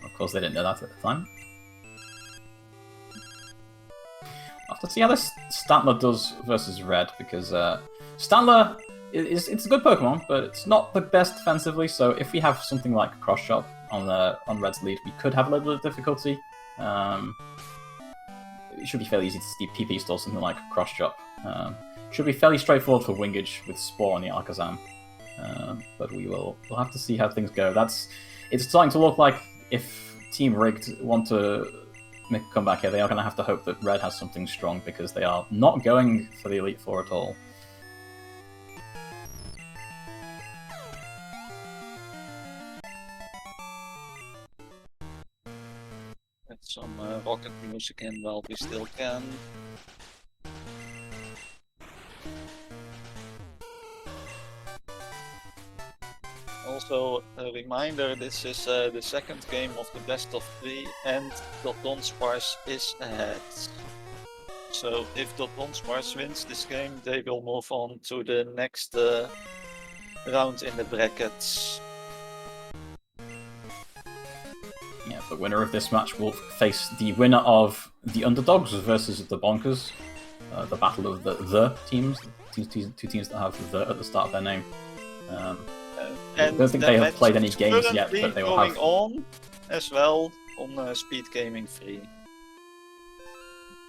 Of course, they didn't know that at the time. I'll have to see how this Stantler does versus Red, because Stantler it's a good Pokemon, but it's not the best defensively. So if we have something like Cross Chop on Red's lead, we could have a little bit of difficulty. It should be fairly easy to see PP stall something like Cross Chop. Should be fairly straightforward for Wingage with Spore on the Alakazam. But we'll have to see how things go. It's starting to look like if Team Rigged want to make a comeback here, they are going to have to hope that Red has something strong, because they are not going for the Elite Four at all. Get some rocket music in while we still can. Also, a reminder, this is the second game of the best of 3 and Done-sparce is ahead. So if Done-sparce wins this game, they will move on to the next round in the brackets. Yeah, the winner of this match will face the winner of the Underdogs versus the Bonkers. The battle of the teams, two teams that have the at the start of their name. I don't think they have played any games yet, but they will have. Going on as well on SpeedGaming 3.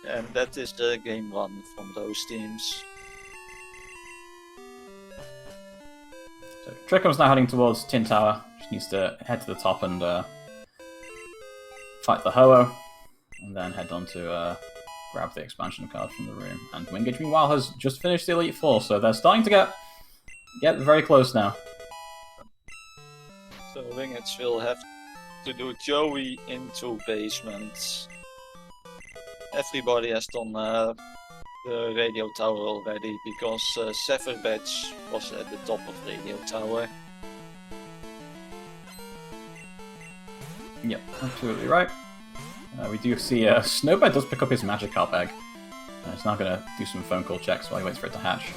And that is the game 1 from those teams. So Trickum's now heading towards Tin Tower. Just needs to head to the top and fight the Ho-Oh, and then head on to grab the expansion card from the room. And Wingage, meanwhile, has just finished the Elite Four, so they're starting to get very close now. So Wingage will have to do Joey into basement. Everybody has done the radio tower already, because Severbadge was at the top of radio tower. Yep, absolutely right. We do see Snowbird does pick up his Magikarp egg. He's now going to do some phone call checks while he waits for it to hatch.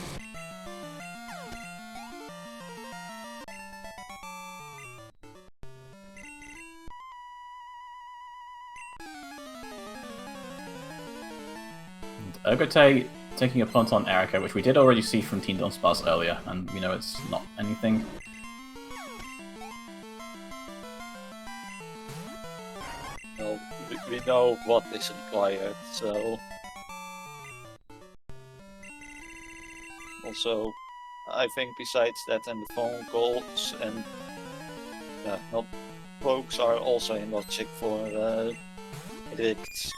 Urgote taking a punt on Erica, which we did already see from Team Done-sparce earlier, and we know it's not anything. Well, we know what is required, so... Also, I think besides that and the phone calls and... not folks are also in logic for Rigged.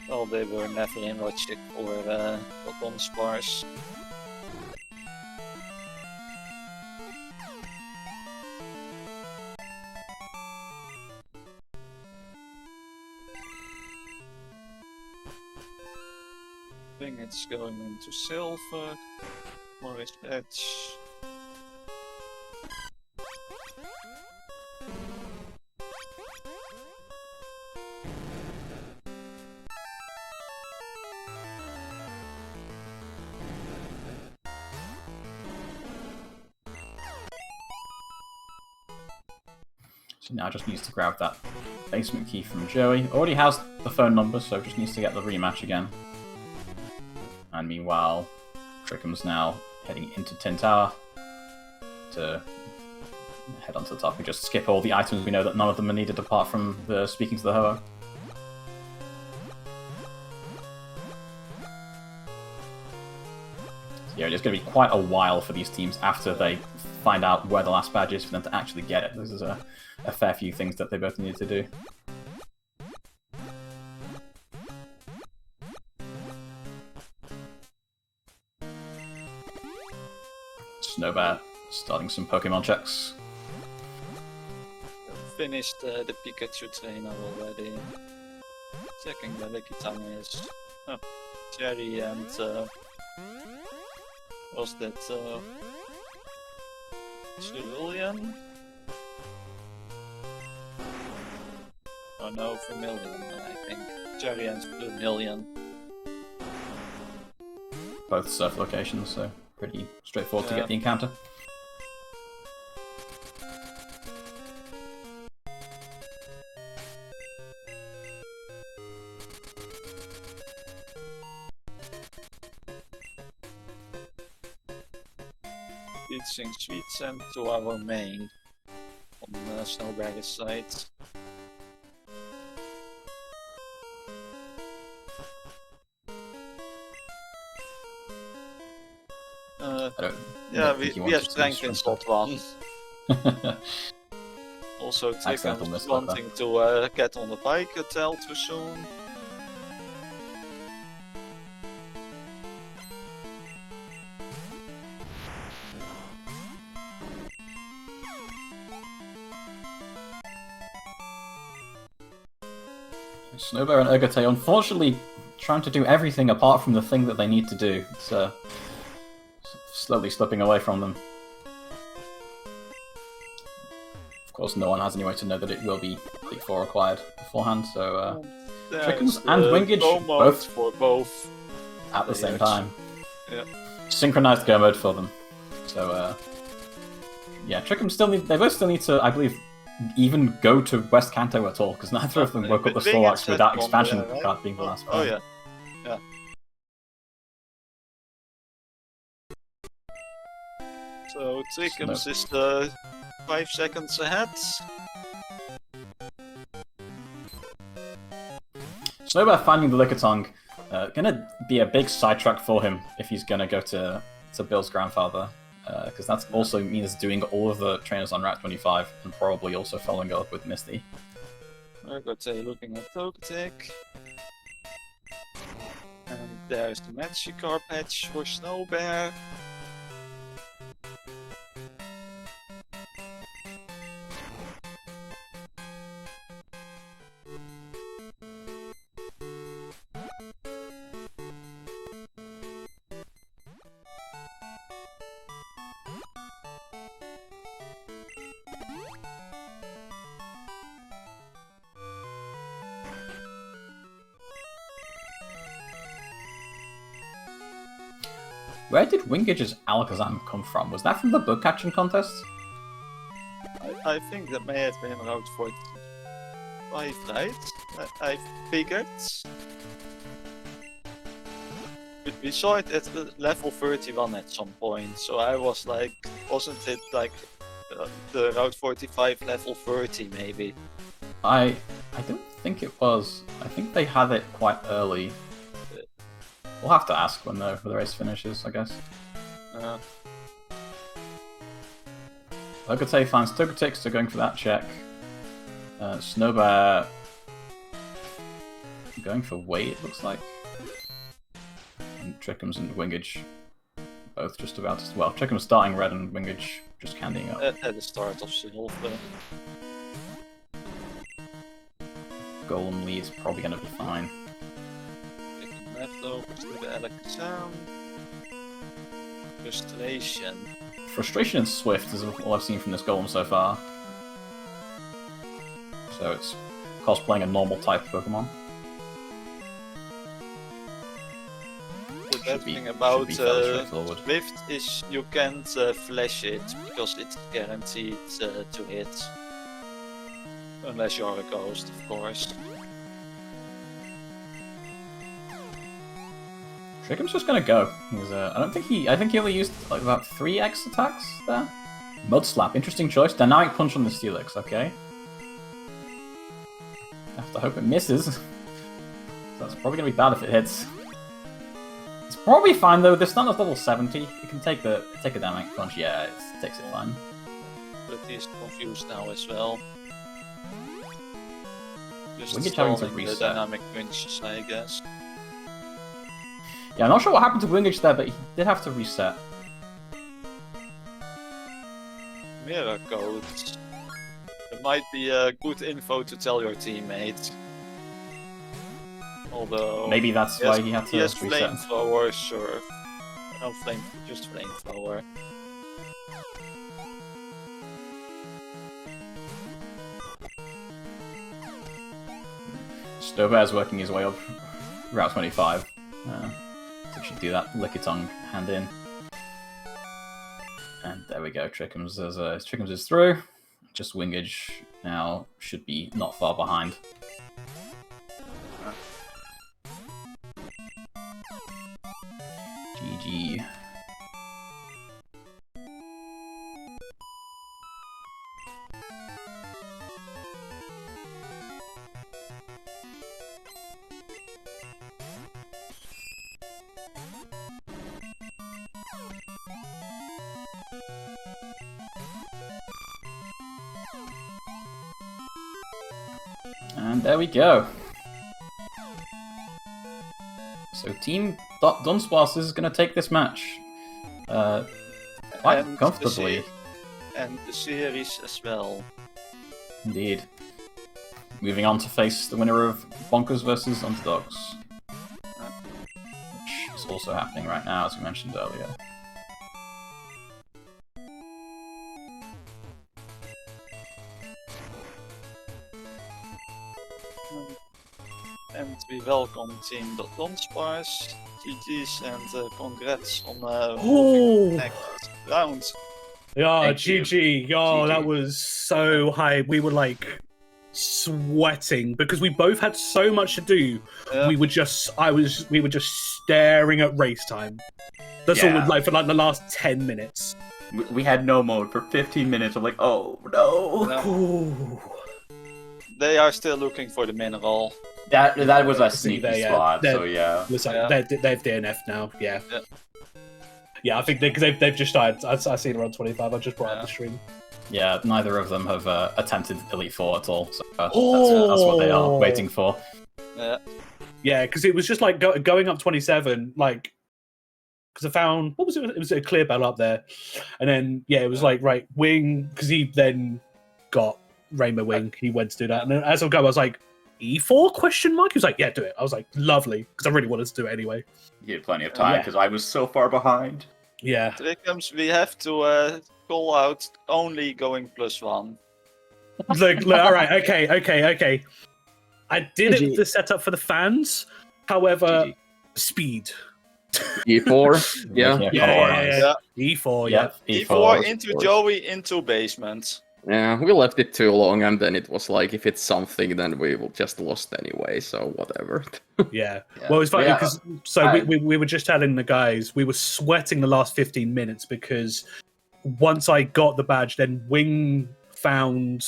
Well, they were never in logic for Done-sparce. I think it's going into silver. More is edge. So now just needs to grab that basement key from Joey. Already has the phone number, so just needs to get the rematch again. And meanwhile, Trickum's now heading into Tin Tower to head onto the top. We just skip all the items. We know that none of them are needed apart from the speaking to the Ho-Oh. So yeah, it's going to be quite a while for these teams after they find out where the last badge is for them to actually get it. This is a fair few things that they both needed to do. Snowbear starting some Pokemon checks. Finished the Pikachu trainer already. Checking the Lucky Tongue is Cherry and was that Cerulean? Oh no, Vermilion, I think. Cherry and Vermilion. Both surf locations, so pretty straightforward to get the encounter. Teaching Sweet Sand to our main on Snowberry's side. Yeah, we have strength in slot 1. Also, Trickham's wanting to get on the bike a tell too soon. Snowbear and Urgotay, unfortunately, trying to do everything apart from the thing that they need to do. It's slowly slipping away from them. Of course, no one has any way to know that it will be Elite 4 required beforehand, so Trickham's and Wingage both for both at the same time. Yeah. Synchronized go mode for them. So, yeah, Trickham they both still need to, I believe, even go to West Kanto at all, because neither of them woke up the Snorlax without expansion card being the last one. Oh yeah. Yeah. So Trickham's is 5 seconds ahead. Snowbear finding the Lickitung, gonna be a big sidetrack for him if he's gonna go to Bill's grandfather, because that also means doing all of the trainers on Route 25 and probably also following up with Misty. Urgotay looking at Togetic. And there's the Magikarp patch for Snowbear. Where did Wingage's Alakazam come from? Was that from the bug catching contest? I think that may have been around 45, right? I figured. We saw it at level 31 at some point, so I was like, wasn't it like the Route 45 level 30 maybe? I don't think it was. I think they had it quite early. We'll have to ask when the race finishes, I guess. Urgotay finds Togetic, so going for that check. Snowbear going for weight, it looks like. And Trickham's and Wingage both just about to... Well, Trickham's starting red and Wingage just candying up. At the start of Silver. Golem lead's probably going to be fine. Leftovers to the Alakazam. Frustration. Frustration and Swift is all I've seen from this Golem so far. So it's cosplaying a normal type Pokemon. The bad thing about Swift is you can't flash it because it's guaranteed to hit. Unless you're a ghost, of course. Trickham's just gonna go. I think he only used like about 3 X attacks there. Mud Slap, interesting choice. Dynamic Punch on the Steelix, okay. I have to hope it misses. That's probably gonna be bad if it hits. It's probably fine though. This Stunner's level 70. It can take a Dynamic Punch. Yeah, it takes it fine. But he's confused now as well. Just Wingage having to reset. The Dynamic Punches, I guess. Yeah, I'm not sure what happened to Wingage there, but he did have to reset. mirror codes. It might be good info to tell your teammates. Although Maybe that's why he had to he has reset. flamethrower, sure. No just flamethrower. Stoveair's working his way up Route 25. So should do that Licker Tongue hand in. And there we go, Trickums is through. Just Wingage now should be not far behind. GG. And there we go. So Team Done-sparce is going to take this match quite And comfortably. And the series as well. Indeed. Moving on to face the winner of Bonkers versus Underdogs. Which is also happening right now, as we mentioned earlier. And we welcome Team Done-sparce. GG's and congrats on next round. Yeah, Thank you. GG. Yo, GG. that was so high. We were like sweating because we both had so much to do. Yeah. We were just staring at race time. That's all Yeah. like for like the last 10 minutes. We had no mode for 15 minutes. I'm like, oh no. No, Ooh. they are still looking for the mineral. That was a See, sneaky they, spot, they're- so yeah. Looks like Yeah. they've DNF now. Yeah. Yeah. Yeah, I think they've just started. I seen around 25. I just brought up Yeah. the stream. Yeah, neither of them have attempted Elite Four at all, so that's what they are waiting for. Yeah. Yeah, because it was just like going up 27, like, because I found, what was it? It was a clear bell up there. And then, yeah, it was like, right, Wing, because he then got Rainbow Wing. He went to do that. And then as I go, I was like, E4 question mark? He was like, yeah, do it. I was like, lovely, because I really wanted to do it anyway. You had plenty of time, because I was so far behind. Yeah. Trickums, we have to call out only going +1. Look, all right, okay. I did it the setup for the fans. However, GG. speed. E4, yeah. Yeah. E4, yeah. E4 of into course. Joey into basement. Yeah, we left it too long, and then it was like, if it's something, then we will just lost anyway, so whatever. Yeah. Yeah. Well, it's funny Yeah, because we were just telling the guys we were sweating the last 15 minutes because once I got the badge, then Wing found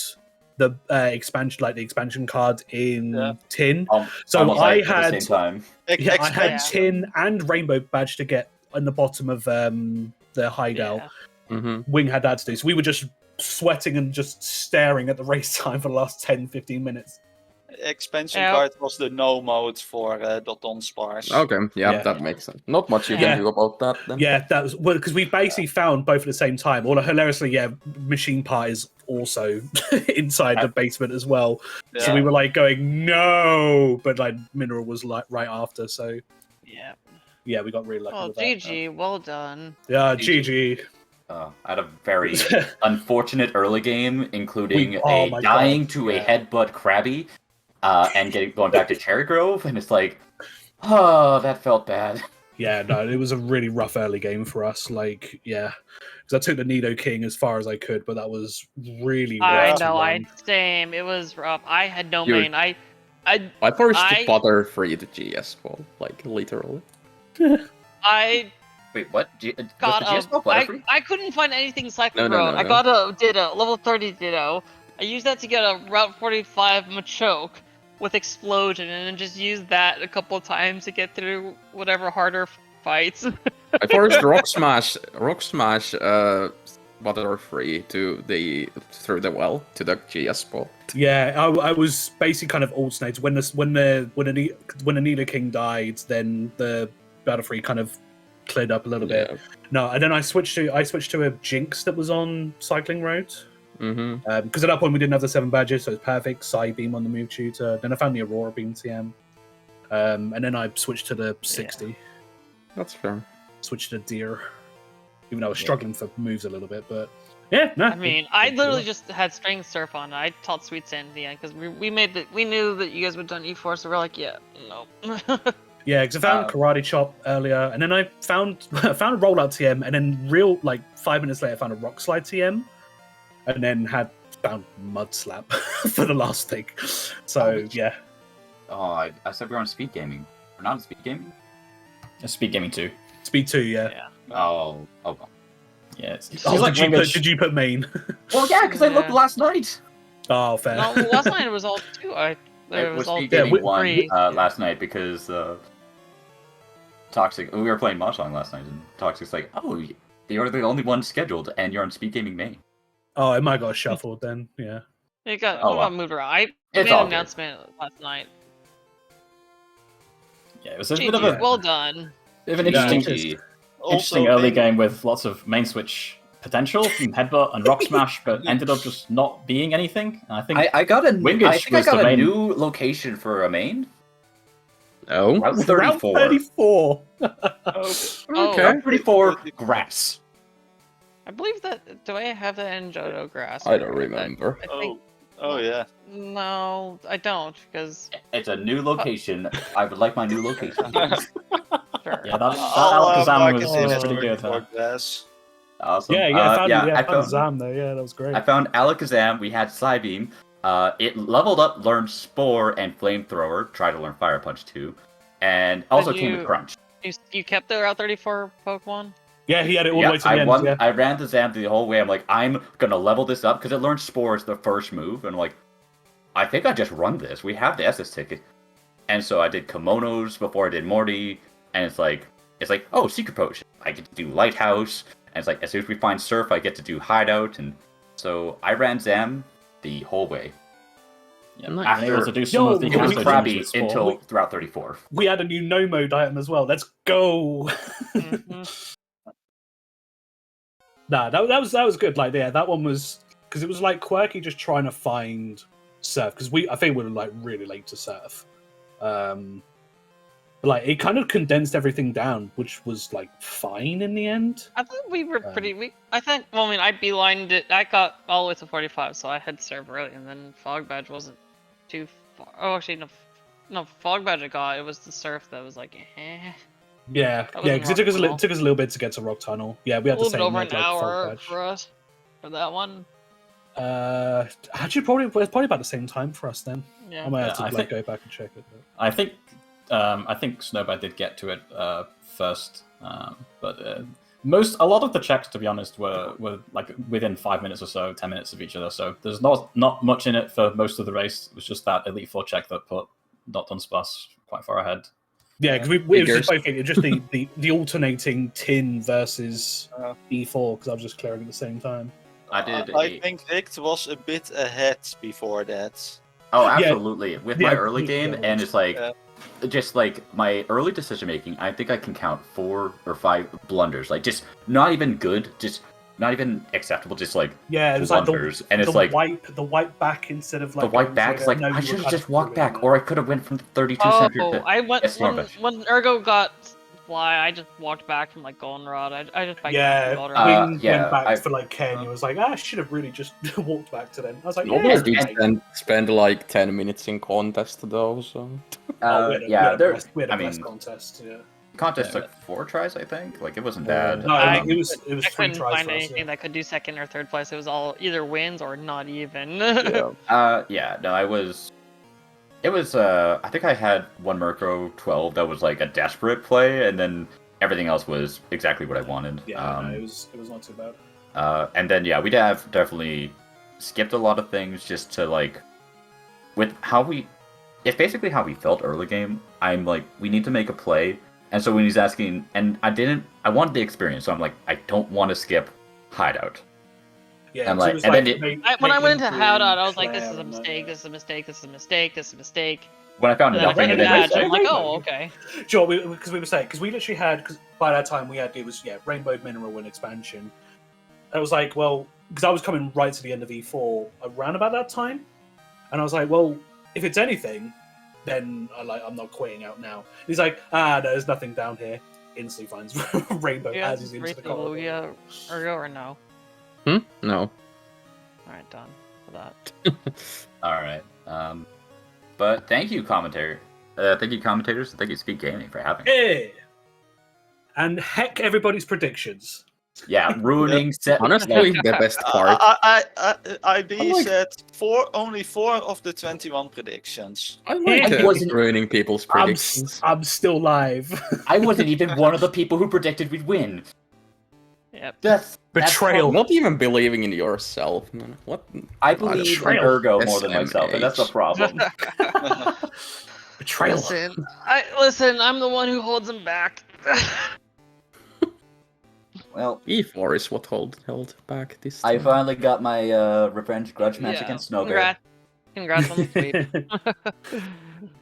the expansion card in tin. So Almost I like at had the same time. yeah, I had Expansion. tin and rainbow badge to get on the bottom of the hideout. Yeah. Mm-hmm. Wing had that to do. So we were just sweating and just staring at the race time for the last 10-15 minutes. Expansion Yeah. card was the no mode for Done-sparce. Okay, yeah, Yeah. that makes sense. Not much you Yeah. can do about that then. Yeah, that was well because we basically found both at the same time. Although hilariously, yeah, machine part is also inside the basement as well. Yeah. So we were like going no, but like mineral was like right after. So Yeah. yeah, we got really lucky Well, with that. GG, well done. Yeah, GG. GG. I had a very unfortunate early game, including Oh my God, dying to a yeah. headbutt Krabby, and going back to Cherry Grove, and it's like, oh, that felt bad. Yeah, no, it was a really rough early game for us. Like, yeah, because I took the Nido King as far as I could, but that was really I rough to know, run. same. It was rough. I had no You're- main. I I forced I- the butter free the GS wall, like literally. Wait, what? got was the GS Butterfree? I couldn't find anything Cycling No, no, Road. no, I no. got a Ditto, level 30 Ditto. I used that to get a Route 45 Machoke with Explosion, and then just used that a couple of times to get through whatever harder fights. I forced Rock Smash butter free to through the well to the GS wall. Yeah, I was basically kind of alternated when the Nido King died, then the Battlefree kind of cleared up a little bit. No, and then I switched to a Jinx that was on Cycling Roads. Mm-hmm. Because at that point we didn't have the 7 badges, so it's perfect. Psy Beam on the move tutor. Then I found the Aurora Beam TM. And then I switched to the 60. That's fair. Switched to Deer. Even though I was struggling for moves a little bit, but yeah, no. I mean, I literally just had Strength Surf on. I taught Sweet Sand in the end because we knew that you guys would done E4, so we're like, yeah, no. Yeah, because I found Karate Chop earlier, and then I found a rollout TM, and then 5 minutes later I found a Rock Slide TM, and then found Mud Slap for the last thing. So yeah. Oh, I said we were on SpeedGaming. We're not on SpeedGaming? SpeedGaming 2. Speed 2, yeah. Oh, well. Yeah, it's Oh, like did you put main? Well, yeah, because I looked last night. Oh, fair. No, last night it was all 2. It was all SpeedGaming 1 3. last night because Toxic. We were playing Mahjong last night, and Toxic's like, "Oh, you're the only one scheduled, and you're on SpeedGaming main." Oh, it might got shuffled then. Yeah. It got moved around. I It's made all an good. announcement last night. Yeah, it was a bit of a Well done. bit of an Yeah, interesting, it interesting early game with lots of main switch potential from Headbutt and Rock Smash, but ended up just not being anything. And I think I got a Wingage I think I was got the a main- new location for a main. Oh. Route Route 34. 34. Okay. Route 34 grass. I believe that. Do I have that in Johto Grass? I don't or that- remember. I think, Oh yeah. no, I don't, because It's a new location. I would like my new location. sure. yeah, that I'll Alakazam mark was it in as pretty good. Huh? 34 grass. Awesome. Yeah, I found I found Zam there. Yeah, that was great. I found Alakazam. We had Psybeam. It leveled up, learned Spore and Flamethrower. Tried to learn Fire Punch too, and also came with Crunch. You kept the Route 34 Pokemon? Yeah, he had it all the way to the I end. won. Yeah. I ran the Zam the whole way. I'm like, I'm gonna level this up because it learned Spore as the first move, and I'm like, I think I just run this. We have the SS ticket, and so I did Kimonos before I did Morty, and it's like, oh, Secret Potion. I get to do Lighthouse, and it's like, as soon as we find Surf, I get to do Hideout, and so I ran Zam the whole way. Yeah, Nice. and able to do some Yo, of the It was combos crabby with Spore. until throughout 34. We had a new no mode item as well. Let's go. Mhm. Nah, that was good. Like, yeah, that one was because it was like quirky, just trying to find Surf because I think we were like really late to Surf. But like it kind of condensed everything down, which was like fine in the end. I think we were pretty. I think. Well, I mean, I beelined it. I got all the way to 45, so I had to serve early, and then Fog Badge wasn't too far. Oh, actually, no. Fog Badge I got. It was the Surf that was like, eh. Yeah, That yeah, wasn't because it took us Rock took us a little bit to get to Rock Tunnel. Yeah, we A had the little bit same over like, an Fog hour Badge. for us for that one. Actually, probably about the same time for us then. Yeah. I might have to I like think- go back and check it. But... I think Snowbird did get to it first, but a lot of the checks, to be honest, were like within 5 minutes or so, 10 minutes of each other. So there's not much in it for most of the race. It was just that Elite Four check that put Done-sparce quite far ahead. Yeah, because it was just both. It was just the alternating tin versus E4 because I was just clearing at the same time. I did. I think Vict was a bit ahead before that. Oh, absolutely. With my Yeah, early game, yeah. and it's like, Yeah. just like my early decision making, I think I can count 4 or 5 blunders. Like, just not even good, just not even acceptable, just like Yeah, it was blunders. like And it's like the wipe back instead of like the white going back. It's like, no, I you should were have just kind of walked doing back, it. or I could have went from 32 Oh, center to I went Yes, when Ergo got fly. I just walked back from like Goldenrod. I just backed Yeah, from Goldenrod. Wing yeah, went back I- for like Ken. He was like, I should have really just walked back to them. I was like, I yeah, did spend like 10 minutes in contest though, so. yeah, there. we had a I best mean, contest. Yeah, contest took 4 tries, I think. Like, it wasn't bad. no, I- it was I 3 couldn't tries find for us. anything Yeah. that could do second or third place. It was all either wins or not even. Yeah, no, it was, I think I had one Murkrow 12 that was like a desperate play, and then everything else was exactly what I wanted. Yeah, no, it was not too bad. And then, yeah, we'd have definitely skipped a lot of things just to, like, with how it's basically how we felt early game. I'm like, we need to make a play. And so when he's asking, and I wanted the experience, so I'm like, I don't want to skip Hideout. Yeah, And 'cause it like- was and then When I went into Maitland, Howdot, I was like, this Claire, is a and mistake, then, this is a mistake, this is a mistake, this is a mistake. when I found And then I nothing, found and a then badge, I'm like, Rainbow. oh, okay. Sure, because we were saying, because we literally had, because by that time it was Rainbow Mineral and expansion. And I was like, well, because I was coming right to the end of E4 around about that time, and I was like, well, if it's anything, then I'm not quitting out now. And he's like, there's nothing down here. Instantly finds Rainbow Yeah, as he's into the Rachel, corridor. Lugia, Ergo, or no? No. Alright, done for that. all right. But thank you, commentator. Thank you, commentators. Thank you, SpeedGaming, for having me. Yeah. And heck, everybody's predictions. Yeah, ruining set. Honestly, the best part. IB like- said only 4 of the 21 predictions. I like I wasn't- ruining people's predictions. I'm still live. I wasn't even one of the people who predicted we'd win. Yep. That's Betrayal. Not even believing in yourself, man. What? I believe in Betrayal. Ergo more than myself, and that's the SMH. problem. Betrayal. Listen, I'm the one who holds him back. Well, E4 is what held back this I time. finally got my revenge grudge match Yeah. against Snowbear. Congrats on the sweep.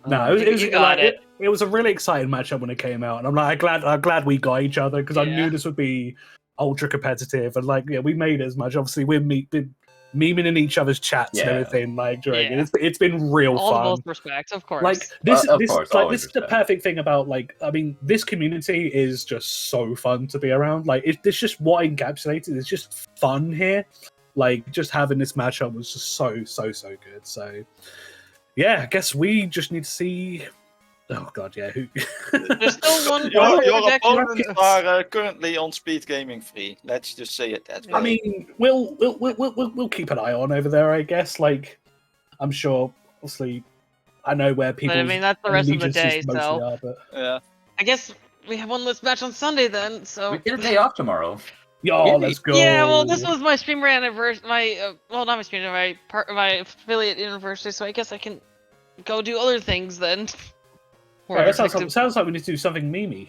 No, it was You got it. It was a really exciting matchup when it came out, and I'm like, I'm glad we got each other because I Yeah. knew this would be ultra competitive, and we made it as much. Obviously, we're memeing in each other's chats and Yeah. everything during Yeah. it. It's been real All the fun. most respect, of course. Like this, Of this, course, like always this is the respect. perfect thing about this community is just so fun to be around. It's just what encapsulated. It's just fun here. Just having this matchup was just so good. So yeah, I guess we just need to see. Oh god, yeah. Who? There's still one Your more projection. opponents are currently on Speed Gaming 3. Let's just say it that way. I mean, we'll keep an eye on over there. I guess. I'm sure. Obviously, I know where people. But I mean, that's the rest of the day, so Are, but... yeah. I guess we have one less match on Sunday then. So We get a day off tomorrow. Yo, Yeah, let's go. yeah, well, this was my streamer anniversary. Not my streamer, my affiliate anniversary. So I guess I can go do other things then. Yeah, that sounds like we need to do something memey.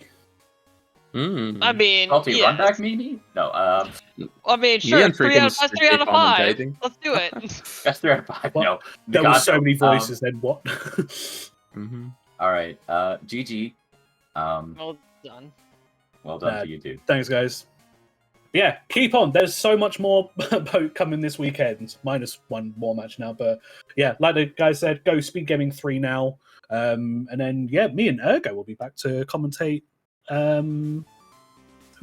I mean, Salty yeah. run back, Mimi? No, I mean, Me sure. and That's Freakin's 3 out of 5. commentating. Let's do it. that's 3 out of 5. What? No. There were so Mikado. many voices. Then what? All right, GG. Well done. Well done to you two. Thanks, guys. Yeah, keep on. There's so much more boat coming this weekend. Minus one more match now, but yeah, like the guys said, go Speed Gaming 3 now. And then me and Ergo will be back to commentate. Who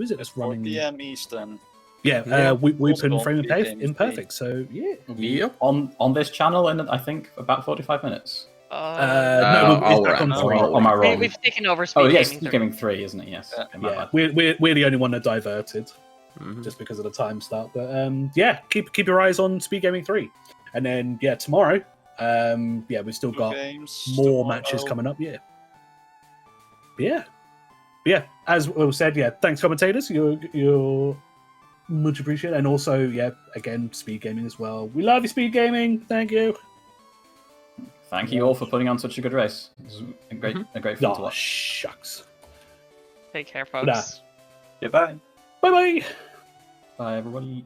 is it that's 4 running? PM Eastern. Yeah, We've been Also frame Speed Gaming imperfect. So yeah. Yep. On this channel in I think about 45 minutes. No, I'll it's back on run. 3. On my roll. We've taken over Speed Oh yes, Gaming 3. Gaming 3, isn't it? Yes. Yeah. Okay, my Yeah, bad. we're the only one that diverted just because of the time start. But keep your eyes on Speed Gaming 3, and then tomorrow, we've still 2 got games more tomorrow. matches coming up. Yeah, as Will said, thanks commentators, you're much appreciated, and also again Speed Gaming as well. We love you, Speed Gaming. Thank you. Thank you all for putting on such a good race. It was a great fun to Oh watch. shucks. Take care, folks. Goodbye. Bye bye. Bye everybody.